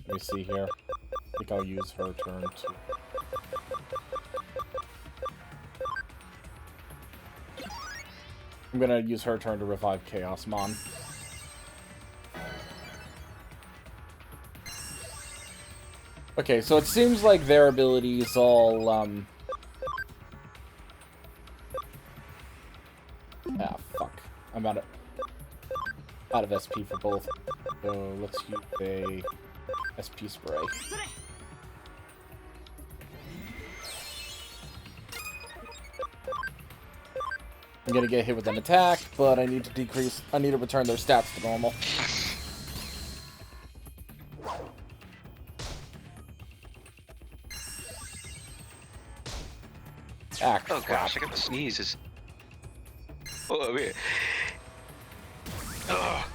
Let me see here. I think I'll use her turn too. I'm gonna use her turn to revive Chaosmon. Okay, so it seems like their abilities all, ah, fuck. I'm out of SP for both. So let's use a SP spray. I'm gonna get hit with an attack, but I need to return their stats to normal. Ah, Oh crap. gosh, I got the sneezes. Oh, man. Ugh.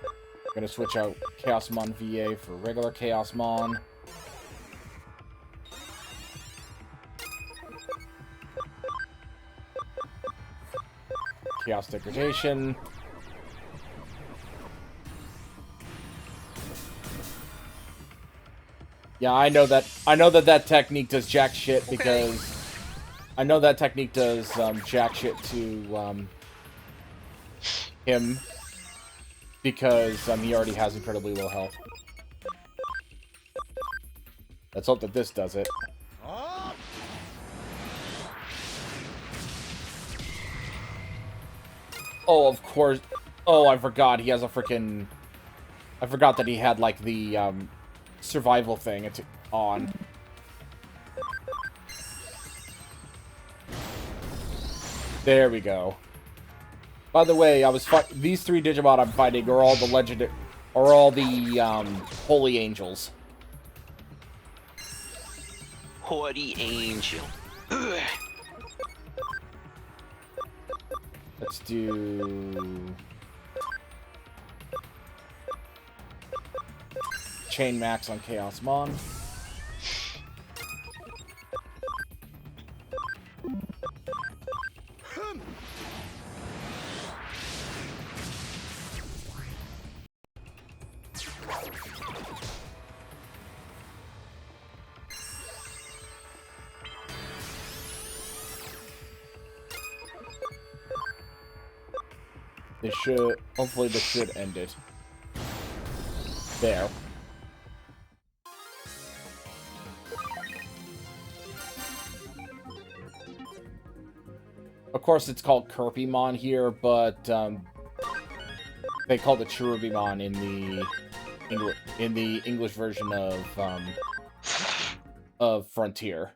I'm gonna switch out Chaosmon VA for regular Chaosmon. Chaos Degradation. Yeah, I know that technique does jack shit because I know that technique does jack shit to him because he already has incredibly low health. Let's hope that this does it. Oh, of course. Oh, I forgot. He has a freaking... I forgot that he had, like, the, survival thing on. There we go. By the way, these 3 Digimon I'm fighting are all the Holy Angels. Holy angel. Let's do... Chain Max on Chaosmon. Hopefully this should end it. There. Of course, it's called Kirpymon here, but they called it Cherubimon in the English version of Frontier.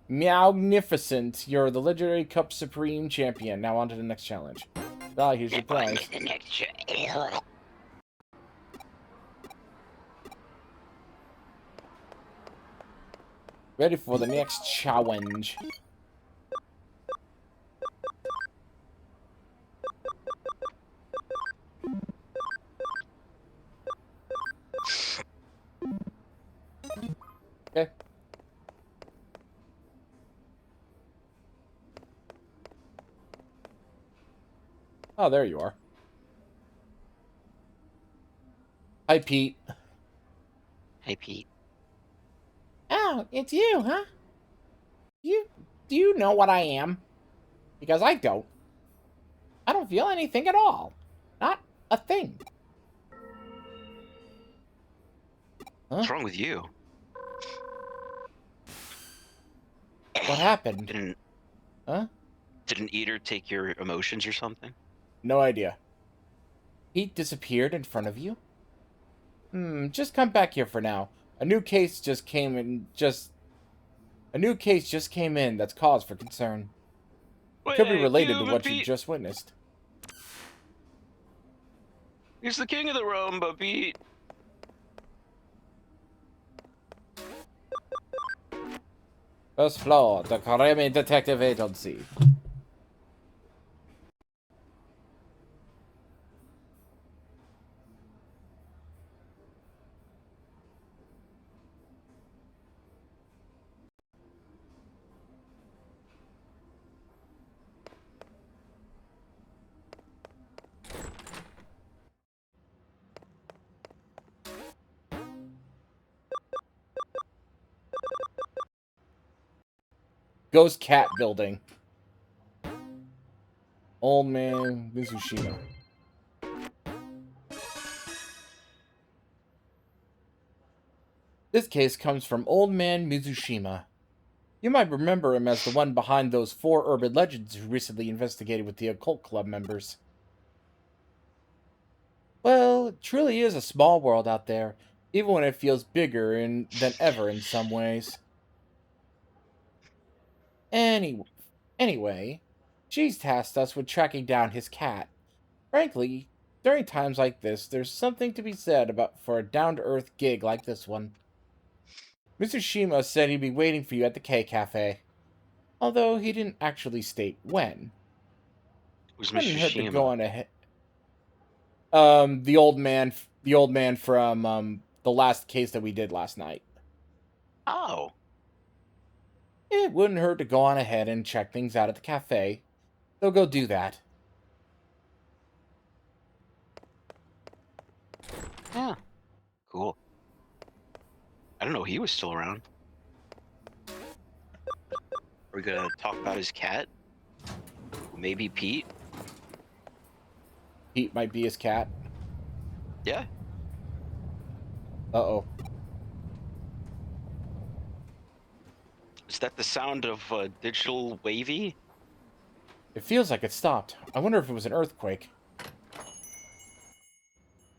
Magnificent! You're the Legendary Cup Supreme Champion. Now on to the next challenge. Ah, here's your prize. Ready for the next challenge. Okay. Oh, there you are. Hi, Pete. Hey, Pete. Oh, it's you, huh? Do you know what I am? Because I don't. I don't feel anything at all. Not a thing. Huh? What's wrong with you? What happened? Didn't Huh? did an eater take your emotions or something? No idea. He disappeared in front of you? Just come back here for now. A new case just came in that's cause for concern. It could be Wait, related to Cuba what you Pete. just witnessed. He's the king of the Rumba, Pete. First floor, the Karemi Detective Agency. Ghost cat building. Old man Mizushima. This case comes from Old Man Mizushima. You might remember him as the one behind those 4 urban legends who recently investigated with the occult club members. Well, it truly is a small world out there, even when it feels bigger than ever in some ways. Any, anyway, she's tasked us with tracking down his cat. Frankly, during times like this, there's something to be said about for a down-to-earth gig like this one. Mr. Shima said he'd be waiting for you at the K Cafe, although he didn't actually state when. Who's Couldn't Mr. hurt to go Shima? on ahead. The old man from the last case that we did last night. Oh. It wouldn't hurt to go on ahead and check things out at the cafe. So go do that. Yeah. Cool. I don't know he was still around. Are we gonna talk about his cat? Maybe Pete? Pete might be his cat. Yeah. Uh-oh. Is that the sound of digital wavy? It feels like it stopped. I wonder if it was an earthquake.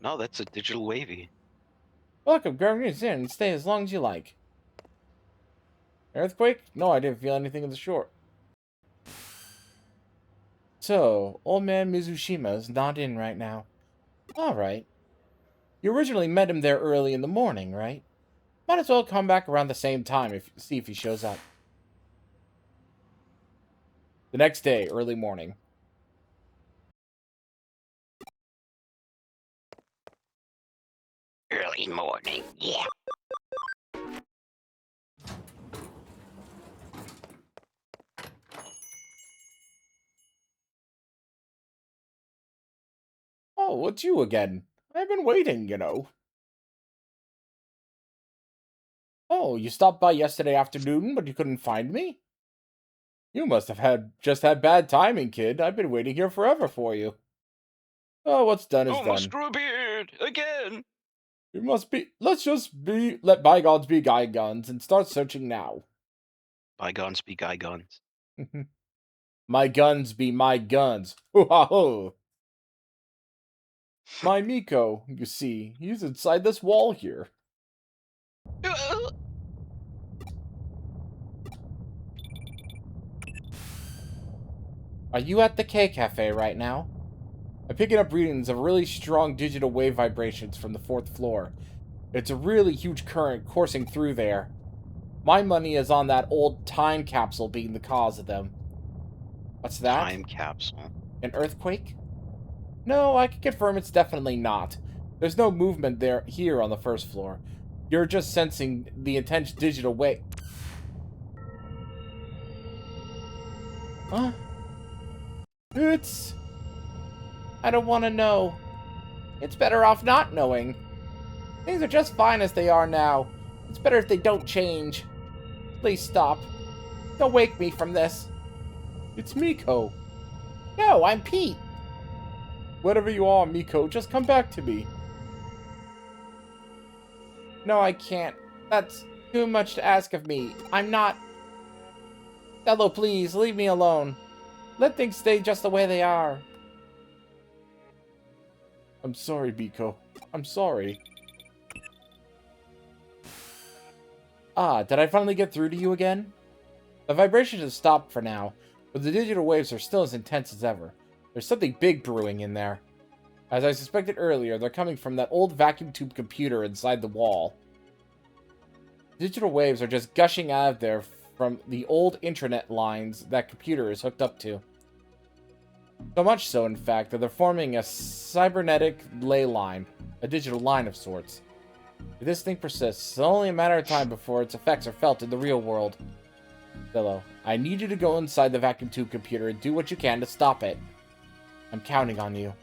No, that's a digital wavy. Welcome, grab your in and stay as long as you like. Earthquake? No, I didn't feel anything of the sort. So, old man Mizushima is not in right now. Alright. You originally met him there early in the morning, right? Might as well come back around the same time see if he shows up. The next day, early morning. Early morning, yeah. Oh, it's you again. I've been waiting, you know. Oh, you stopped by yesterday afternoon, but you couldn't find me? You must have just had bad timing, kid. I've been waiting here forever for you. Oh, what's done is Almost done. grew a beard again. Let bygones be bygones and start searching now. Bygones be guns. My guns be my guns. Hoo ha ho. My Miko, you see, he's inside this wall here. Are you at the K Cafe right now? I'm picking up readings of really strong digital wave vibrations from the 4th floor. It's a really huge current coursing through there. My money is on that old time capsule being the cause of them. What's that? Time capsule. An earthquake? No, I can confirm it's definitely not. There's no movement here on the 1st floor. You're just sensing the intense digital wave. Huh? I don't want to know. It's better off not knowing. Things are just fine as they are now. It's better if they don't change. Please stop. Don't wake me from this. It's Miko. No, I'm Pete. Whatever you are, Miko, just come back to me. No, I can't. That's too much to ask of me. I'm not... Hello, please, leave me alone. Let things stay just the way they are. I'm sorry, Miko. I'm sorry. Ah, did I finally get through to you again? The vibrations have stopped for now, but the digital waves are still as intense as ever. There's something big brewing in there. As I suspected earlier, they're coming from that old vacuum tube computer inside the wall. Digital waves are just gushing out of there from the old intranet lines that computer is hooked up to. So much so, in fact, that they're forming a cybernetic ley line, a digital line of sorts. If this thing persists, it's only a matter of time before its effects are felt in the real world. Zillow, I need you to go inside the vacuum tube computer and do what you can to stop it. I'm counting on you.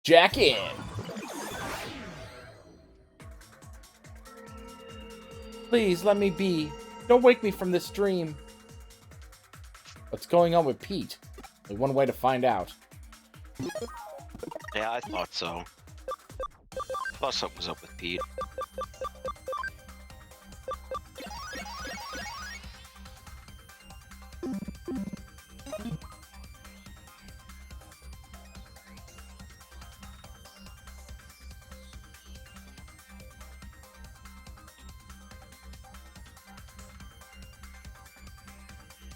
Jack in! Please, let me be. Don't wake me from this dream. What's going on with Pete? Only one way to find out. Yeah, I thought so. I thought something was up with Pete.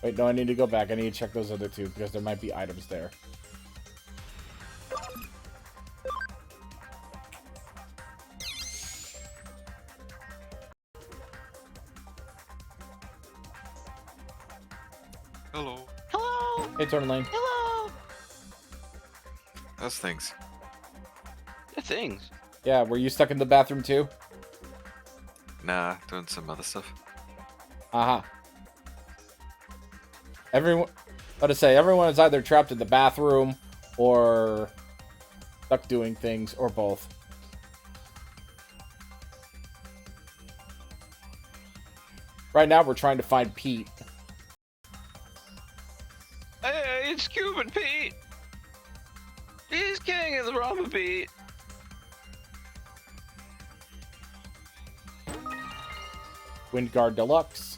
Wait, no, I need to go back. I need to check those other two, because there might be items there. Hello. Hello! Hey, Tourmaline. Hello! How's things? The things. Yeah, were you stuck in the bathroom too? Nah, doing some other stuff. Uh-huh. Everyone... What to say, everyone is either trapped in the bathroom, or stuck doing things, or both. Right now, we're trying to find Pete. Hey, it's Cuban Pete! He's king of the Rama Pete! Windguard Deluxe.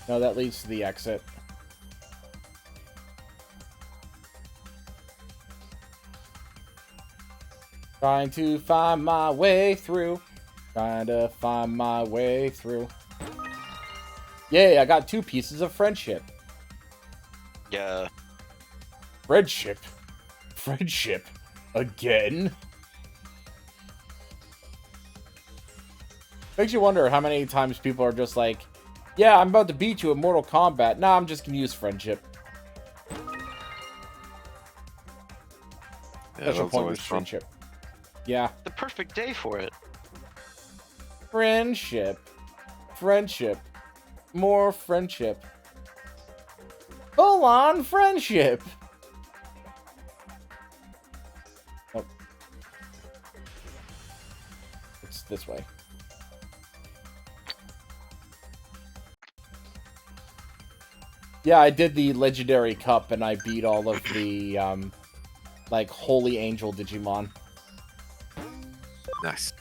No, that leads to the exit. Trying to find my way through. Trying to find my way through. Yay, I got 2 pieces of friendship. Yeah. Friendship? Friendship? Again? Makes you wonder how many times people are just like, yeah, I'm about to beat you in Mortal Kombat. Nah, I'm just gonna use friendship. Yeah, Special that's point always was fun. friendship. Yeah. The perfect day for it. Friendship. Friendship. More friendship. Full on friendship. Oh. It's this way. Yeah, I did the Legendary Cup and I beat all of the, like, Holy Angel Digimon. Nice.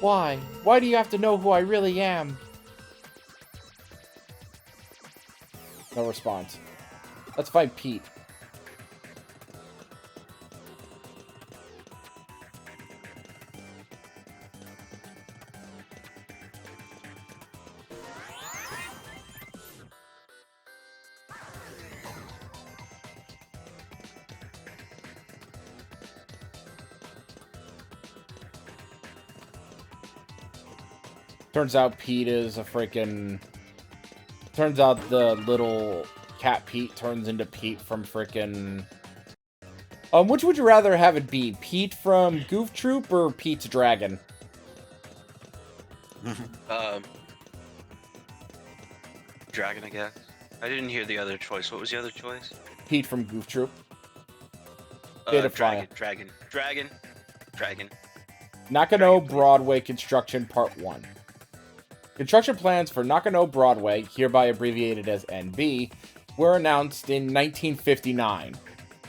Why? Why do you have to know who I really am? No response. Let's find Pete. Turns out Pete is a freaking... Turns out the little cat Pete turns into Pete from freaking... which would you rather have it be? Pete from Goof Troop or Pete's Dragon? Dragon, I guess. I didn't hear the other choice. What was the other choice? Pete from Goof Troop. Data Fire. Dragon. Nakano Dragon, please. Broadway Construction Part 1. Construction plans for Nakano Broadway, hereby abbreviated as NB, were announced in 1959,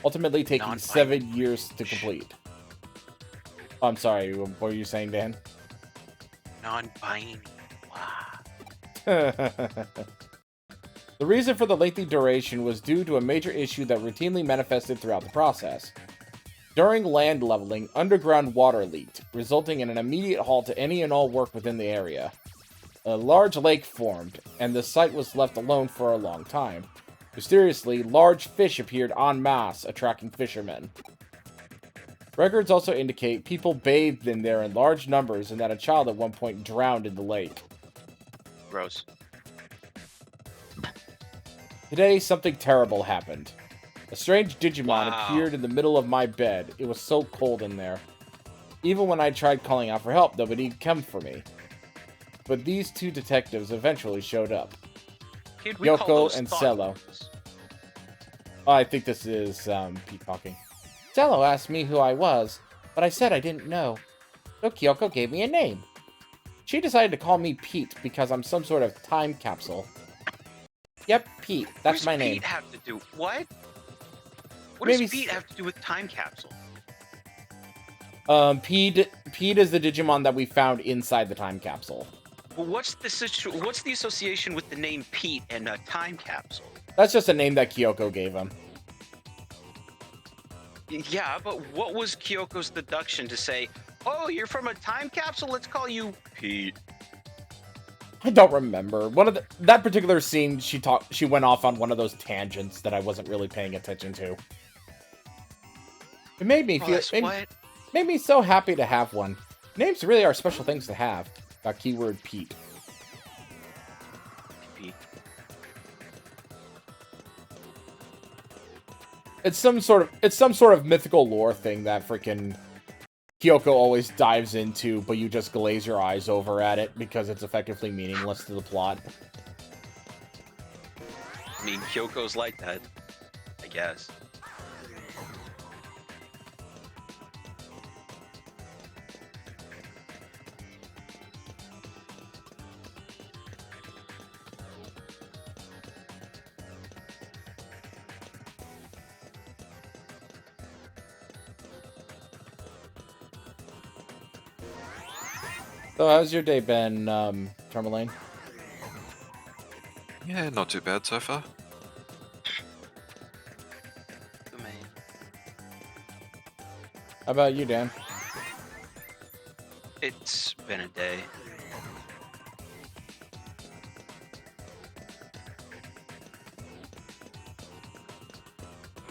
ultimately taking Non-binding. 7 years to complete. Oh, I'm sorry, what were you saying, Dan? Non-binding. Wow. The reason for the lengthy duration was due to a major issue that routinely manifested throughout the process. During land leveling, underground water leaked, resulting in an immediate halt to any and all work within the area. A large lake formed, and the site was left alone for a long time. Mysteriously, large fish appeared en masse, attracting fishermen. Records also indicate people bathed in there in large numbers and that a child at one point drowned in the lake. Gross. Today, something terrible happened. A strange Digimon Wow. appeared in the middle of my bed. It was so cold in there. Even when I tried calling out for help, nobody came for me. But these two detectives eventually showed up. Kid, we call Yoko those and thought Cello. worms. Oh, I think this is Pete talking. Cello asked me who I was, but I said I didn't know. So Kyoko gave me a name. She decided to call me Pete because I'm some sort of time capsule. Yep, Pete. That's What my does name. Pete have to do? What? What Maybe does Pete have to do with time capsule? Pete is the Digimon that we found inside the time capsule. Well, what's the association with the name Pete and a time capsule? That's just a name that Kyoko gave him. Yeah, but what was Kyoko's deduction to say, "Oh, you're from a time capsule. Let's call you Pete." I don't remember. That particular scene, she went off on one of those tangents that I wasn't really paying attention to. It made me feel What? made me so happy to have one. Names really are special things to have. Got keyword Pete. Pete. It's some sort of mythical lore thing that freaking Kyoko always dives into, but you just glaze your eyes over at it because it's effectively meaningless to the plot. I mean, Kyoko's like that, I guess. So how's your day been, Tourmaline? Yeah, not too bad so far. Domain. How about you, Dan? It's been a day.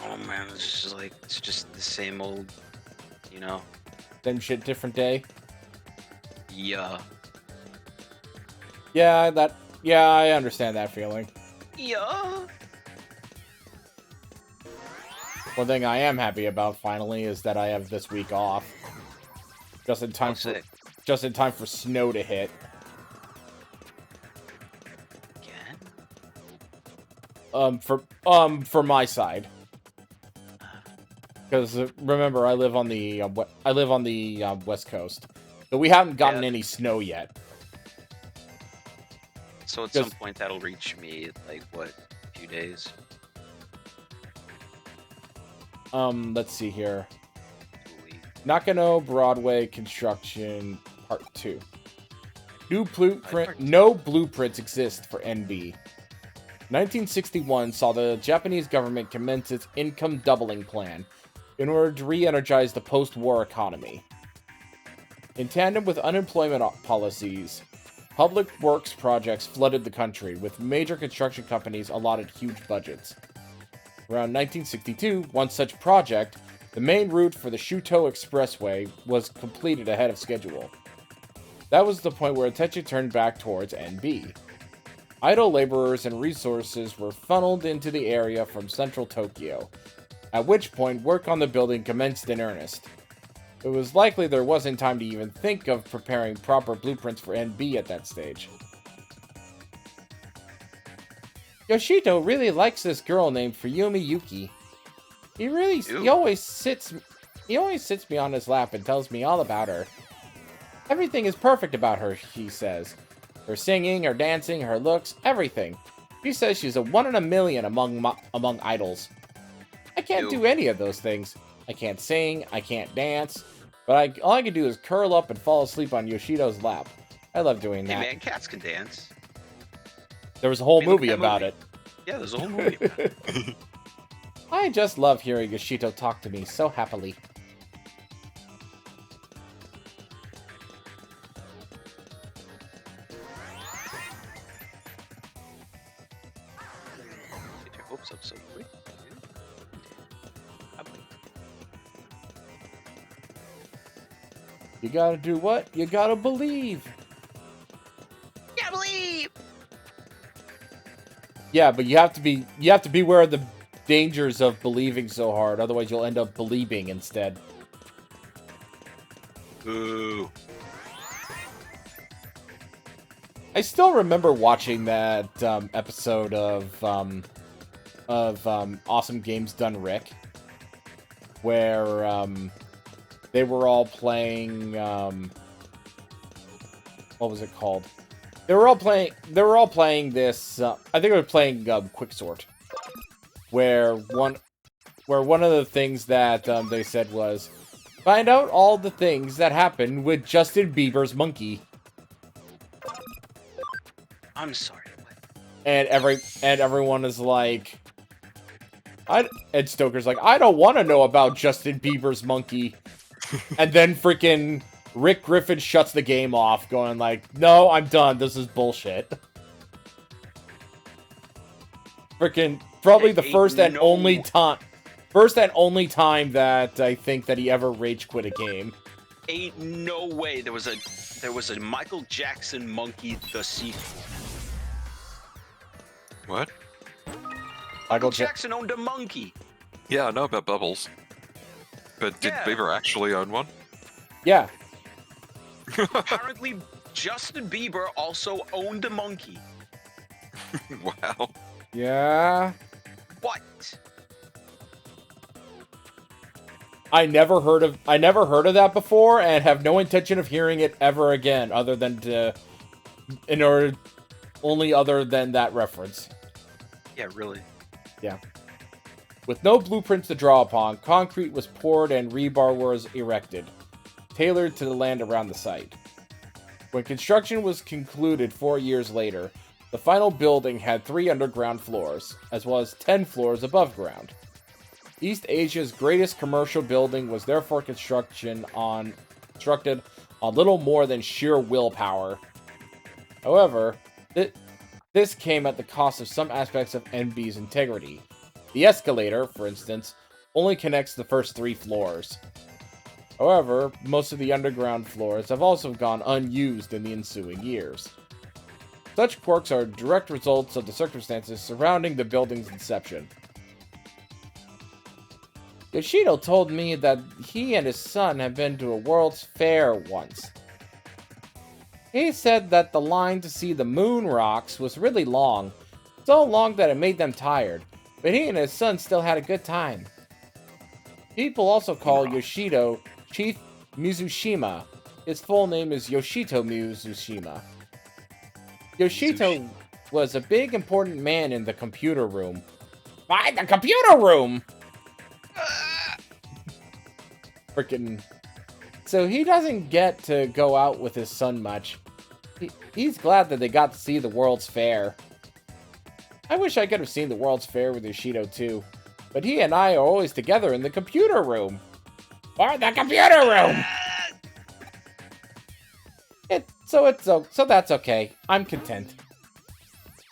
Oh man, it's just the same old, you know. Same shit, different day? Yeah. Yeah, I understand that feeling. Yeah. One thing I am happy about finally is that I have this week off. Just in time Sick. for snow to hit. Again? For my side. Because remember, I live on the West Coast, so we haven't gotten any snow yet. So at some point that'll reach me, like, what, a few days? Let's see here. 2 weeks. Nakano Broadway construction part 2. No blueprints exist for NB. 1961 saw the Japanese government commence its income doubling plan in order to re-energize the post-war economy. In tandem with unemployment policies, public works projects flooded the country, with major construction companies allotted huge budgets. Around 1962, one such project, the main route for the Shuto Expressway, was completed ahead of schedule. That was the point where attention turned back towards NB. Idle laborers and resources were funneled into the area from central Tokyo, at which point work on the building commenced in earnest. It was likely there wasn't time to even think of preparing proper blueprints for NB at that stage. Yoshito really likes this girl named Fuyumi Yuki. He always sits me on his lap and tells me all about her. Everything is perfect about her, he says. Her singing, her dancing, her looks, everything. He says she's a 1 in a million among idols. I can't do any of those things. I can't sing, I can't dance, but all I can do is curl up and fall asleep on Yoshito's lap. I love doing that. Hey man, cats can dance. There was a whole look movie at that about movie. it. Yeah, there's a whole movie about it. I just love hearing Yoshito talk to me so happily. Get your hopes up so quick. You gotta do what? You gotta believe. Yeah, believe. Yeah, but you have to be aware of the dangers of believing so hard. Otherwise, you'll end up believing instead. Ooh. I still remember watching that episode of Awesome Games Done Rick, where they were all playing what was it called? They were all playing this. I think they were playing Quicksort, where one of the things that they said was, find out all the things that happened with Justin Bieber's monkey. I'm sorry. What? And everyone is like, and Stoker's like, I don't want to know about Justin Bieber's monkey. And then freaking Rick Griffin shuts the game off, going like, no, I'm done. This is bullshit. Freaking probably the first and only time that I think that he ever rage quit a game. Ain't no way there was a Michael Jackson monkey the sequel. What? Michael Jackson owned a monkey. Yeah, I know about Bubbles. But did Yeah. Bieber actually own one? Yeah. Apparently, Justin Bieber also owned a monkey. Wow. Yeah. What? I never heard of that before, and have no intention of hearing it ever again, other than other than that reference. Yeah, really. Yeah. With no blueprints to draw upon, concrete was poured and rebar was erected, tailored to the land around the site. When construction was concluded 4 years later, the final building had 3 underground floors, as well as 10 floors above ground. East Asia's greatest commercial building was therefore constructed on little more than sheer willpower. However, this came at the cost of some aspects of NB's integrity. The escalator, for instance, only connects the first 3 floors. However, most of the underground floors have also gone unused in the ensuing years. Such quirks are direct results of the circumstances surrounding the building's inception. Yoshido told me that he and his son have been to a World's Fair once. He said that the line to see the moon rocks was really long, so long that it made them tired, but he and his son still had a good time. People also call Yoshido Chief Mizushima. His full name is Yoshito Mizushima. Yoshito was a big important man in the computer room. Why the computer room? Frickin'. So he doesn't get to go out with his son much. He's glad that they got to see the World's Fair. I wish I could have seen the World's Fair with Yoshido too, but he and I are always together in the computer room. Or the computer room! So that's okay. I'm content.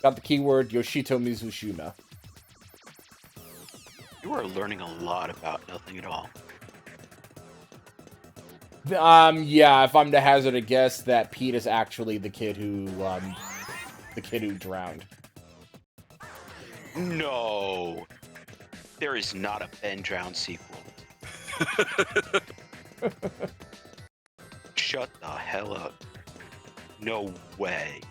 Got the keyword Yoshito Mizushima. You are learning a lot about nothing at all. Yeah, if I'm to hazard a guess, that Pete is actually the kid who drowned. No. There is not a Ben Drowned sequel. Shut the hell up. No way.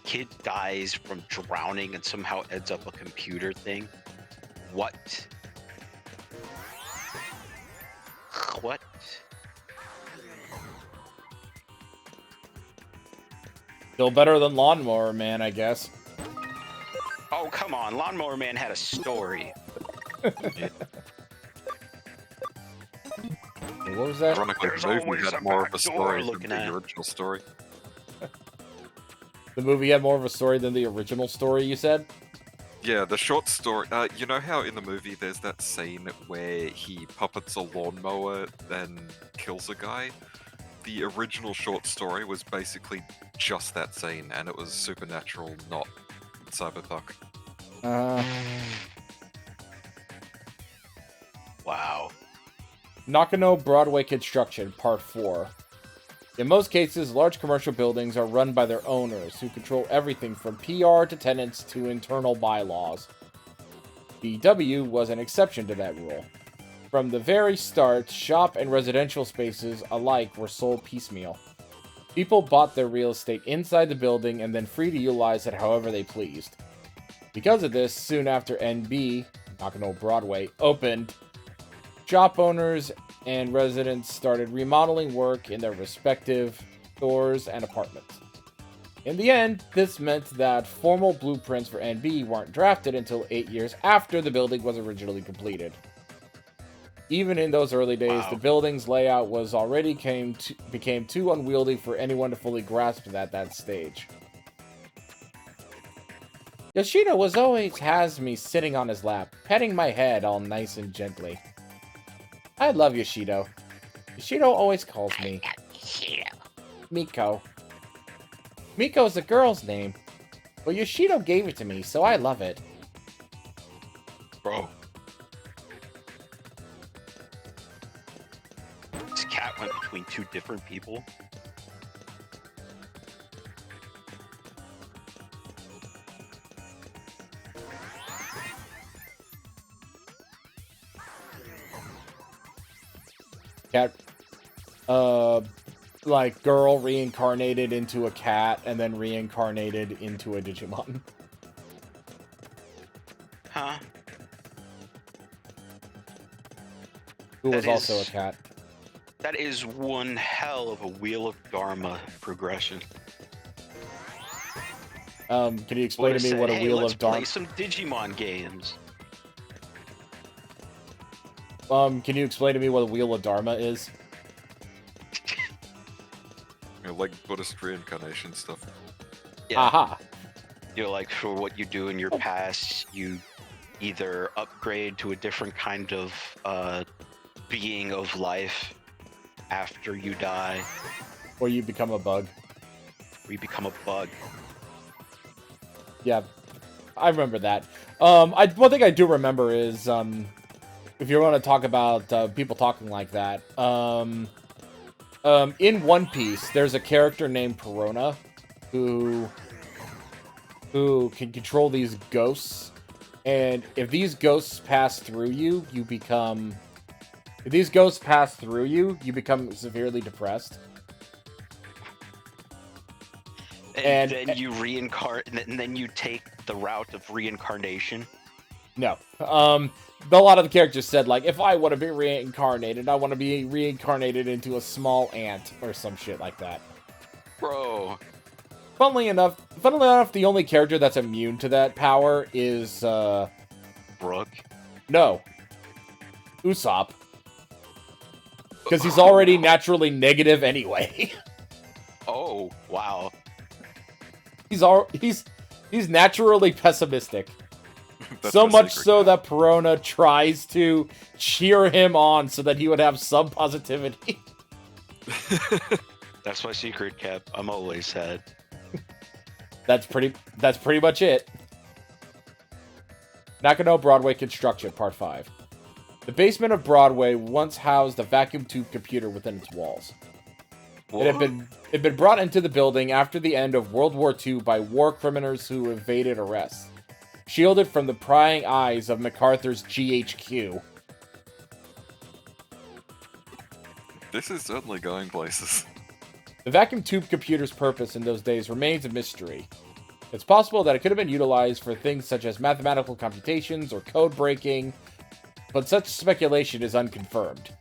Kid dies from drowning and somehow ends up a computer thing? What? What? Still better than Lawnmower Man, I guess. Oh, come on. Lawnmower Man had a story. Hey, what was that? Ironically, There's the movie always had a more of back a door story than looking the at. original story. The movie had more of a story than the original story, you said? Yeah, the short story. You know how in the movie there's that scene where he puppets a lawnmower and kills a guy? The original short story was basically just that scene, and it was supernatural, not cyberpunk. Wow. Nakano Broadway Construction, Part 4. In most cases, large commercial buildings are run by their owners, who control everything from PR to tenants to internal bylaws. BW was an exception to that rule. From the very start, shop and residential spaces alike were sold piecemeal. People bought their real estate inside the building and then free to utilize it however they pleased. Because of this, soon after NB, Nakano Broadway, opened, shop owners and residents started remodeling work in their respective stores and apartments. In the end, this meant that formal blueprints for NB weren't drafted until 8 years after the building was originally completed. Even in those early days, the building's layout was already became too unwieldy for anyone to fully grasp it at that stage. Yoshida always has me sitting on his lap, petting my head all nice and gently. I love Yoshido. Yoshido always calls me Miko. Miko is a girl's name, but Yoshido gave it to me, so I love it. Bro. This cat went between two different people. Cat, like girl reincarnated into a cat and then reincarnated into a Digimon. Huh? Who was That also a is- cat. That is one hell of a Wheel of Dharma progression. Can you explain to me what a hey, Wheel let's of Dharma? play some Digimon games. Can you explain to me what a Wheel of Dharma is? Like Buddhist reincarnation stuff. Yeah. Aha! Like for what you do in your past, you either upgrade to a different kind of being of life after you die, Or you become a bug. or you become a bug. Yeah, I remember that. One thing I do remember is, if you want to talk about people talking like that, in One Piece, there's a character named Perona who can control these ghosts, and if these ghosts pass through you, you become severely depressed. And And- then you reincarnate, and then you take the route of reincarnation. No. A lot of the characters said, like, if I want to be reincarnated, I want to be reincarnated into a small ant or some shit like that. Bro, Funnily enough, the only character that's immune to that power is, Brooke. no, Usopp. Because he's already naturally negative anyway. Oh, wow. He's naturally pessimistic. That's So my much secret so now. that Perona tries to cheer him on so that he would have some positivity. That's my secret, Cap. I'm always sad. That's pretty much it. Nakano Broadway Construction, Part 5. The basement of Broadway once housed a vacuum tube computer within its walls. It had been brought into the building after the end of World War II by war criminals who evaded arrest, shielded from the prying eyes of MacArthur's GHQ. This is certainly going places. The vacuum tube computer's purpose in those days remains a mystery. It's possible that it could have been utilized for things such as mathematical computations or code breaking, but such speculation is unconfirmed.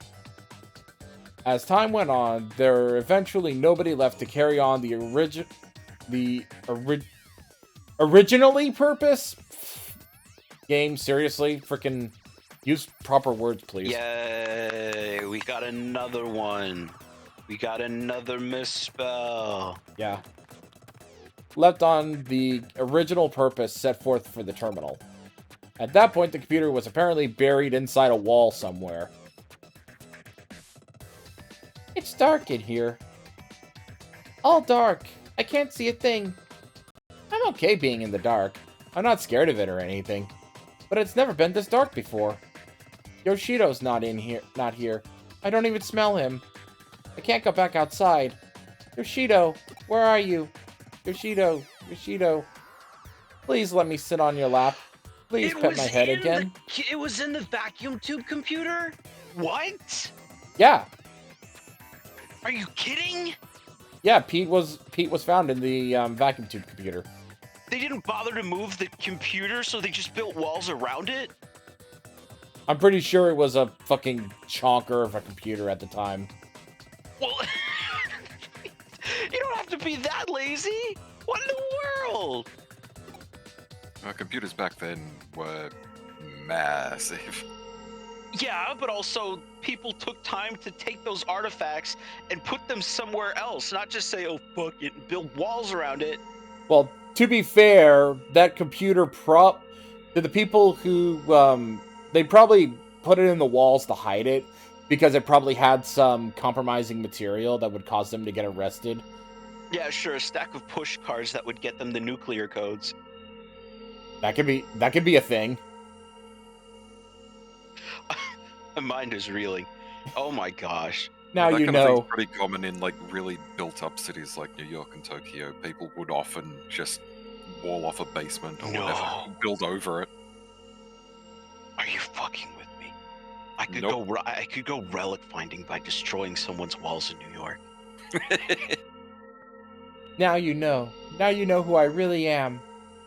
As time went on, there were eventually nobody left to carry on the originally purpose game. Seriously, freaking use proper words, please. Yay, we got another one. We got another misspell. Yeah. Left on the original purpose set forth for the terminal. At that point, the computer was apparently buried inside a wall somewhere. It's dark in here. All dark. I can't see a thing. I'm okay being in the dark. I'm not scared of it or anything. But it's never been this dark before. Yoshido's not here. I don't even smell him. I can't go back outside. Yoshido, where are you? Yoshido. Please let me sit on your lap. Please pet my head again. It was in the vacuum tube computer? What? Yeah. Are you kidding? Yeah, Pete was found in the vacuum tube computer. They didn't bother to move the computer, so they just built walls around it? I'm pretty sure it was a fucking chonker of a computer at the time. Well, you don't have to be that lazy. What in the world? Computers back then were massive. Yeah, but also people took time to take those artifacts and put them somewhere else, not just say, oh, fuck it, and build walls around it. Well, to be fair, that computer to the people who, they probably put it in the walls to hide it because it probably had some compromising material that would cause them to get arrested. Yeah, sure, a stack of push cards that would get them the nuclear codes. That could be a thing. My mind is reeling. Oh my gosh. Now that you kind of know. thing's pretty common in like really built-up cities like New York and Tokyo. People would often just wall off a basement or whatever, build over it. Are you fucking with me? I could go relic finding by destroying someone's walls in New York. Now you know. Now you know who I really am.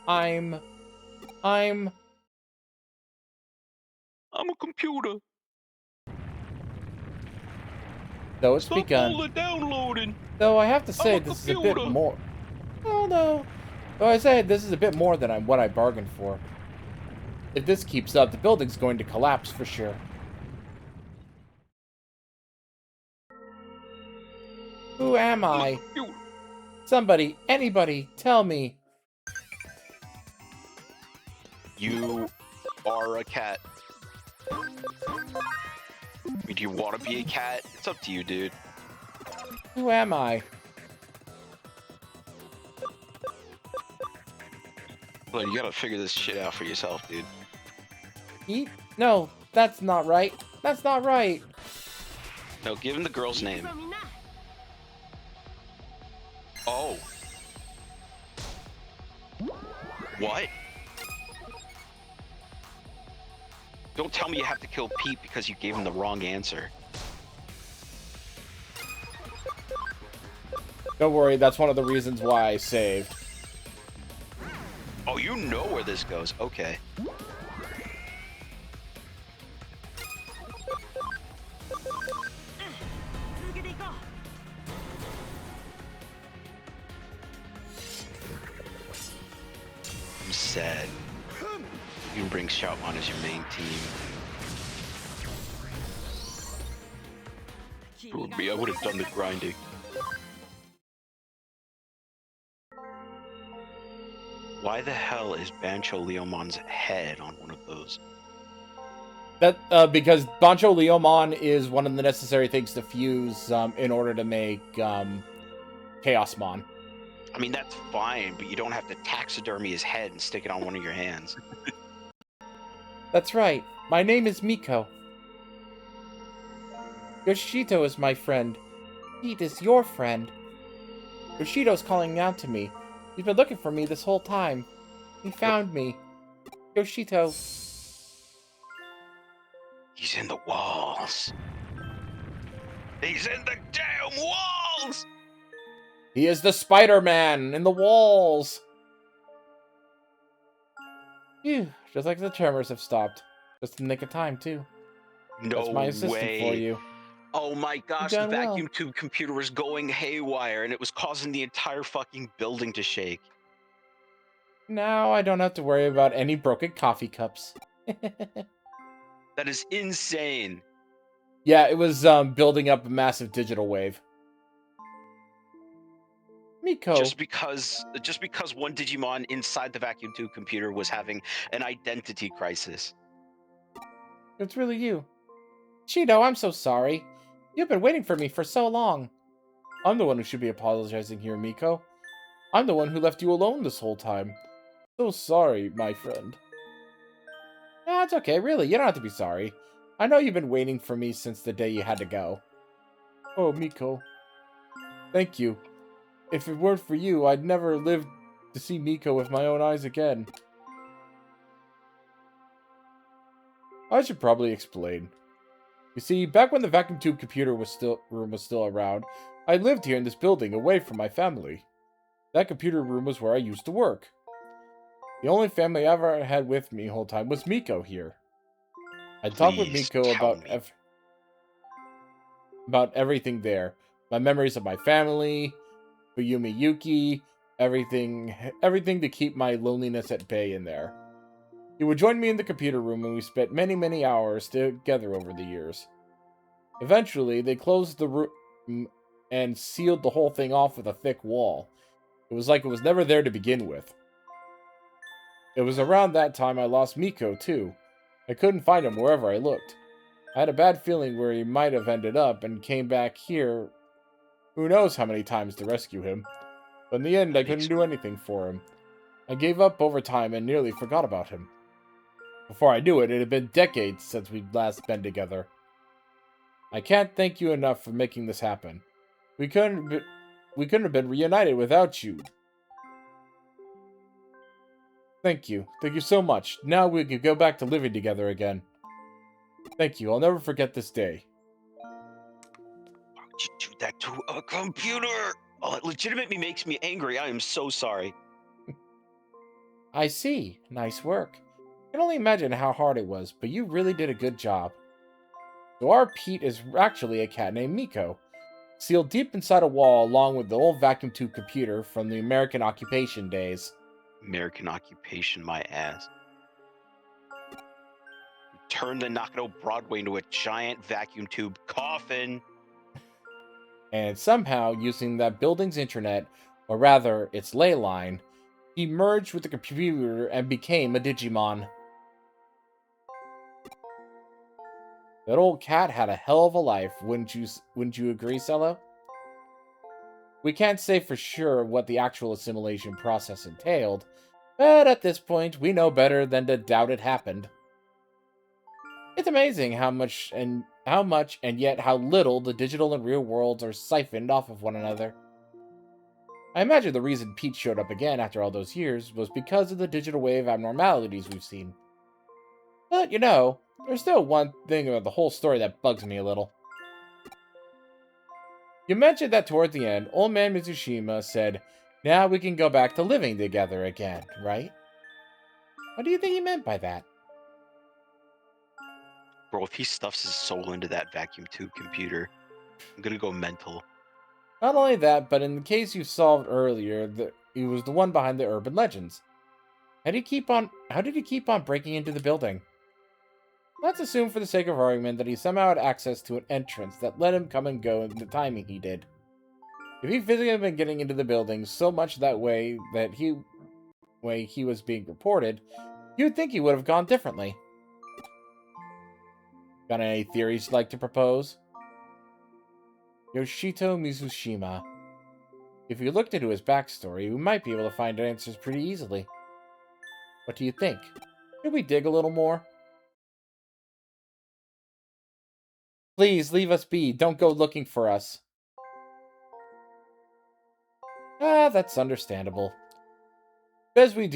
I'm a computer. Though it's begun. All the downloading. Though I have to say this is a bit more. Oh no. Though I say this is a bit more than what I bargained for. If this keeps up, the building's going to collapse for sure. Who am I? Somebody, anybody, tell me. You are a cat. Do you want to be a cat? It's up to you, dude. Who am I? But you gotta figure this shit out for yourself, dude. Eat? No, that's not right. That's not right. No, give him the girl's name. Oh. What? Don't tell me you have to kill Pete because you gave him the wrong answer. Don't worry, that's one of the reasons why I saved. Oh, you know where this goes. Okay. I'm sad. You can bring Shoutmon as your main team. If it were me, I would have done the grinding. Why the hell is Bancho Leomon's head on one of those? That because Bancho Leomon is one of the necessary things to fuse in order to make Chaosmon. I mean, that's fine, but you don't have to taxidermy his head and stick it on one of your hands. That's right. My name is Miko. Yoshito is my friend. Pete is your friend. Yoshito's calling out to me. He's been looking for me this whole time. He found me. Yoshito. He's in the walls. He's in the damn walls! He is the Spider-Man in the walls. Phew, just like the tremors have stopped. Just in the nick of time, too. No That's my assistant way. for you. Oh my gosh, the vacuum tube computer was going haywire and it was causing the entire fucking building to shake. Now I don't have to worry about any broken coffee cups. That is insane. Yeah, it was building up a massive digital wave. Miko. Just because one Digimon inside the vacuum tube computer was having an identity crisis. It's really you. Cheeto, I'm so sorry. You've been waiting for me for so long. I'm the one who should be apologizing here, Miko. I'm the one who left you alone this whole time. So sorry, my friend. No, it's okay, really. You don't have to be sorry. I know you've been waiting for me since the day you had to go. Oh, Miko. Thank you. If it weren't for you, I'd never live to see Miko with my own eyes again. I should probably explain. You see, back when the vacuum tube computer room was still around, I lived here in this building, away from my family. That computer room was where I used to work. The only family I ever had with me the whole time was Miko here. I talked with Please Miko tell me. about everything there. My memories of my family, Fuyumi Yuki, everything to keep my loneliness at bay in there. He would join me in the computer room and we spent many, many hours together over the years. Eventually, they closed the room and sealed the whole thing off with a thick wall. It was like it was never there to begin with. It was around that time I lost Miko, too. I couldn't find him wherever I looked. I had a bad feeling where he might have ended up and came back here who knows how many times to rescue him. But in the end, I couldn't do anything for him. I gave up over time and nearly forgot about him. Before I knew it, it had been decades since we'd last been together. I can't thank you enough for making this happen. We couldn't have been reunited without you. Thank you. Thank you so much. Now we can go back to living together again. Thank you. I'll never forget this day. Why would you do that to a computer? Oh, it legitimately makes me angry. I am so sorry. I see. Nice work. I can only imagine how hard it was, but you really did a good job. So our Pete is actually a cat named Miko, sealed deep inside a wall along with the old vacuum tube computer from the American occupation days. American occupation, my ass. Turn the Nakano Broadway into a giant vacuum tube coffin. And somehow, using that building's internet, or rather, its ley line, he merged with the computer and became a Digimon. That old cat had a hell of a life, wouldn't you agree, Cello? We can't say for sure what the actual assimilation process entailed, but at this point, we know better than to doubt it happened. It's amazing how much and yet how little the digital and real worlds are siphoned off of one another. I imagine the reason Pete showed up again after all those years was because of the digital wave abnormalities we've seen. But, you know, there's still one thing about the whole story that bugs me a little. You mentioned that toward the end, Old Man Mizushima said, now we can go back to living together again, right? What do you think he meant by that? Bro, if he stuffs his soul into that vacuum tube computer, I'm gonna go mental. Not only that, but in the case you solved earlier, he was the one behind the urban legends. How did he keep on breaking into the building? Let's assume for the sake of argument that he somehow had access to an entrance that let him come and go in the timing he did. If he physically had been getting into the building so much that way he was being reported, you'd think he would have gone differently. Got any theories you'd like to propose? Yoshito Mizushima. If we looked into his backstory, we might be able to find answers pretty easily. What do you think? Should we dig a little more? Please, leave us be. Don't go looking for us. Ah, that's understandable. It's probably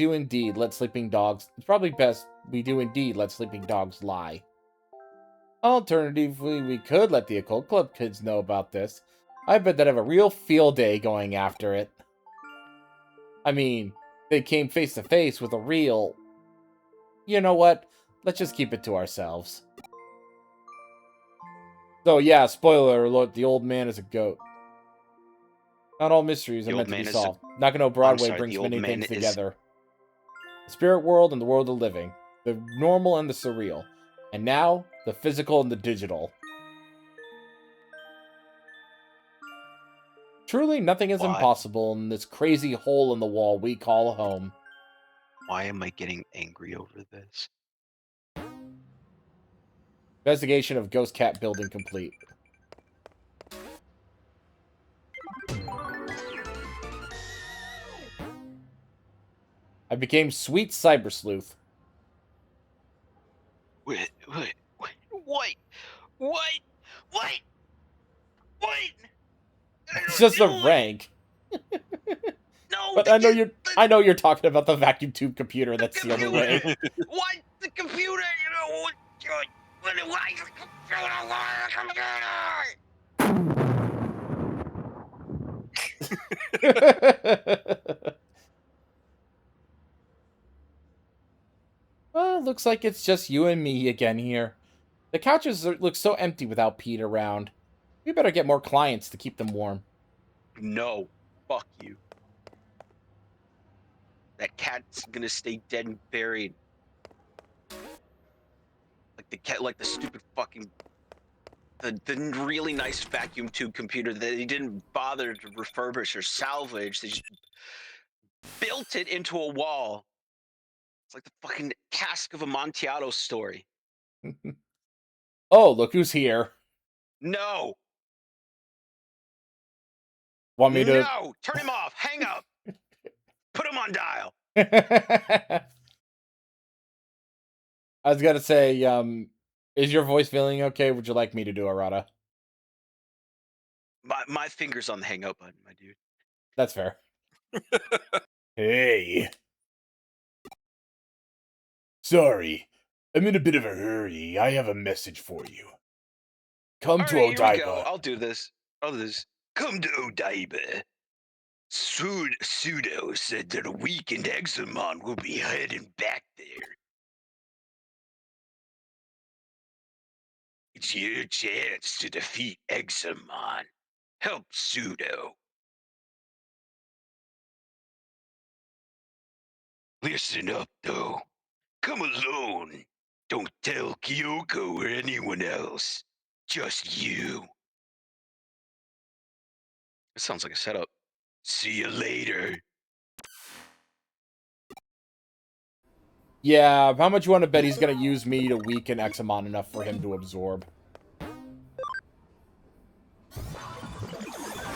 best we do indeed let sleeping dogs lie. Alternatively, we could let the Occult Club kids know about this. I bet they'd have a real field day going after it. I mean, they came face to face with a real... You know what? Let's just keep it to ourselves. So yeah, spoiler alert, the old man is a goat. Not all mysteries are meant to be solved. Nakano Broadway brings many things together. The spirit world and the world of living. The normal and the surreal. And now, the physical and the digital. Truly, nothing is impossible in this crazy hole in the wall we call home. Why am I getting angry over this? Investigation of Ghost Cat building complete. I became Sweet Cyber Sluth. Wait, Wait! Wait! Wait! Wait! It's just a rank. No, But I know you're talking about the vacuum tube computer. That's the other way. What? The computer? You know what? Why is the computer? Well, looks like it's just you and me again here. The couches look so empty without Pete around. We better get more clients to keep them warm. No. Fuck you. That cat's gonna stay dead and buried. Like the cat, like the stupid fucking the really nice vacuum tube computer that they didn't bother to refurbish or salvage. They just built it into a wall. It's like the fucking cask of Amontillado story. Oh, look who's here. No. Want me to... No. Turn him off. Hang up. Put him on dial. I was gonna say, is your voice feeling okay? Would you like me to do errata? My finger's on the hang up button, my dude. That's fair. Hey. Sorry, I'm in a bit of a hurry. I have a message for you. Come to All right, here we go. Odaiba. I'll do this. Come to Odaiba. Pseudo said that a weakened Examon will be heading back there. It's your chance to defeat Examon. Help Pseudo. Listen up, though. Come alone. Don't tell Kyoko or anyone else. Just you. It sounds like a setup. See you later. Yeah, how much you want to bet he's gonna use me to weaken Examon enough for him to absorb?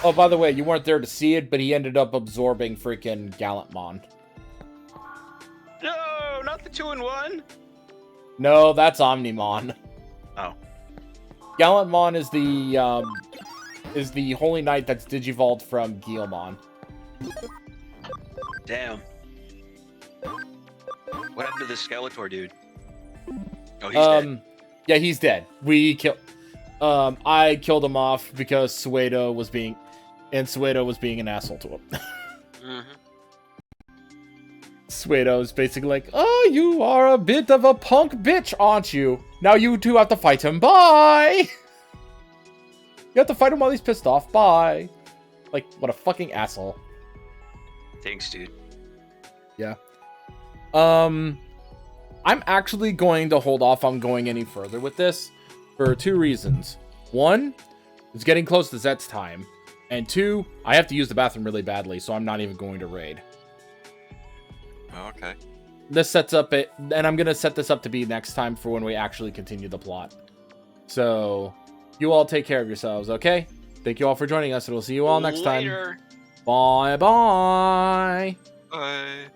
Oh, by the way, you weren't there to see it, but he ended up absorbing freaking Gallantmon. No, not the 2-in-1. No, that's Omnimon. Oh. Gallantmon is the Holy Knight that's digivolved from Guilmon. Damn. What happened to the Skeletor dude? Oh, he's dead. Yeah, he's dead. I killed him off because Suedo was being an asshole to him. Suedo's basically like, oh, you are a bit of a punk bitch, aren't you? Now you two have to fight him. Bye! You have to fight him while he's pissed off. Bye. Like, what a fucking asshole. Thanks, dude. Yeah. I'm actually going to hold off on going any further with this for two reasons. One, it's getting close to Zet's time. And two, I have to use the bathroom really badly, so I'm not even going to raid. Oh, okay. This sets up it, and I'm going to set this up to be next time for when we actually continue the plot. So, you all take care of yourselves, okay? Thank you all for joining us, and we'll see you all next time. Later. Bye-bye! Bye.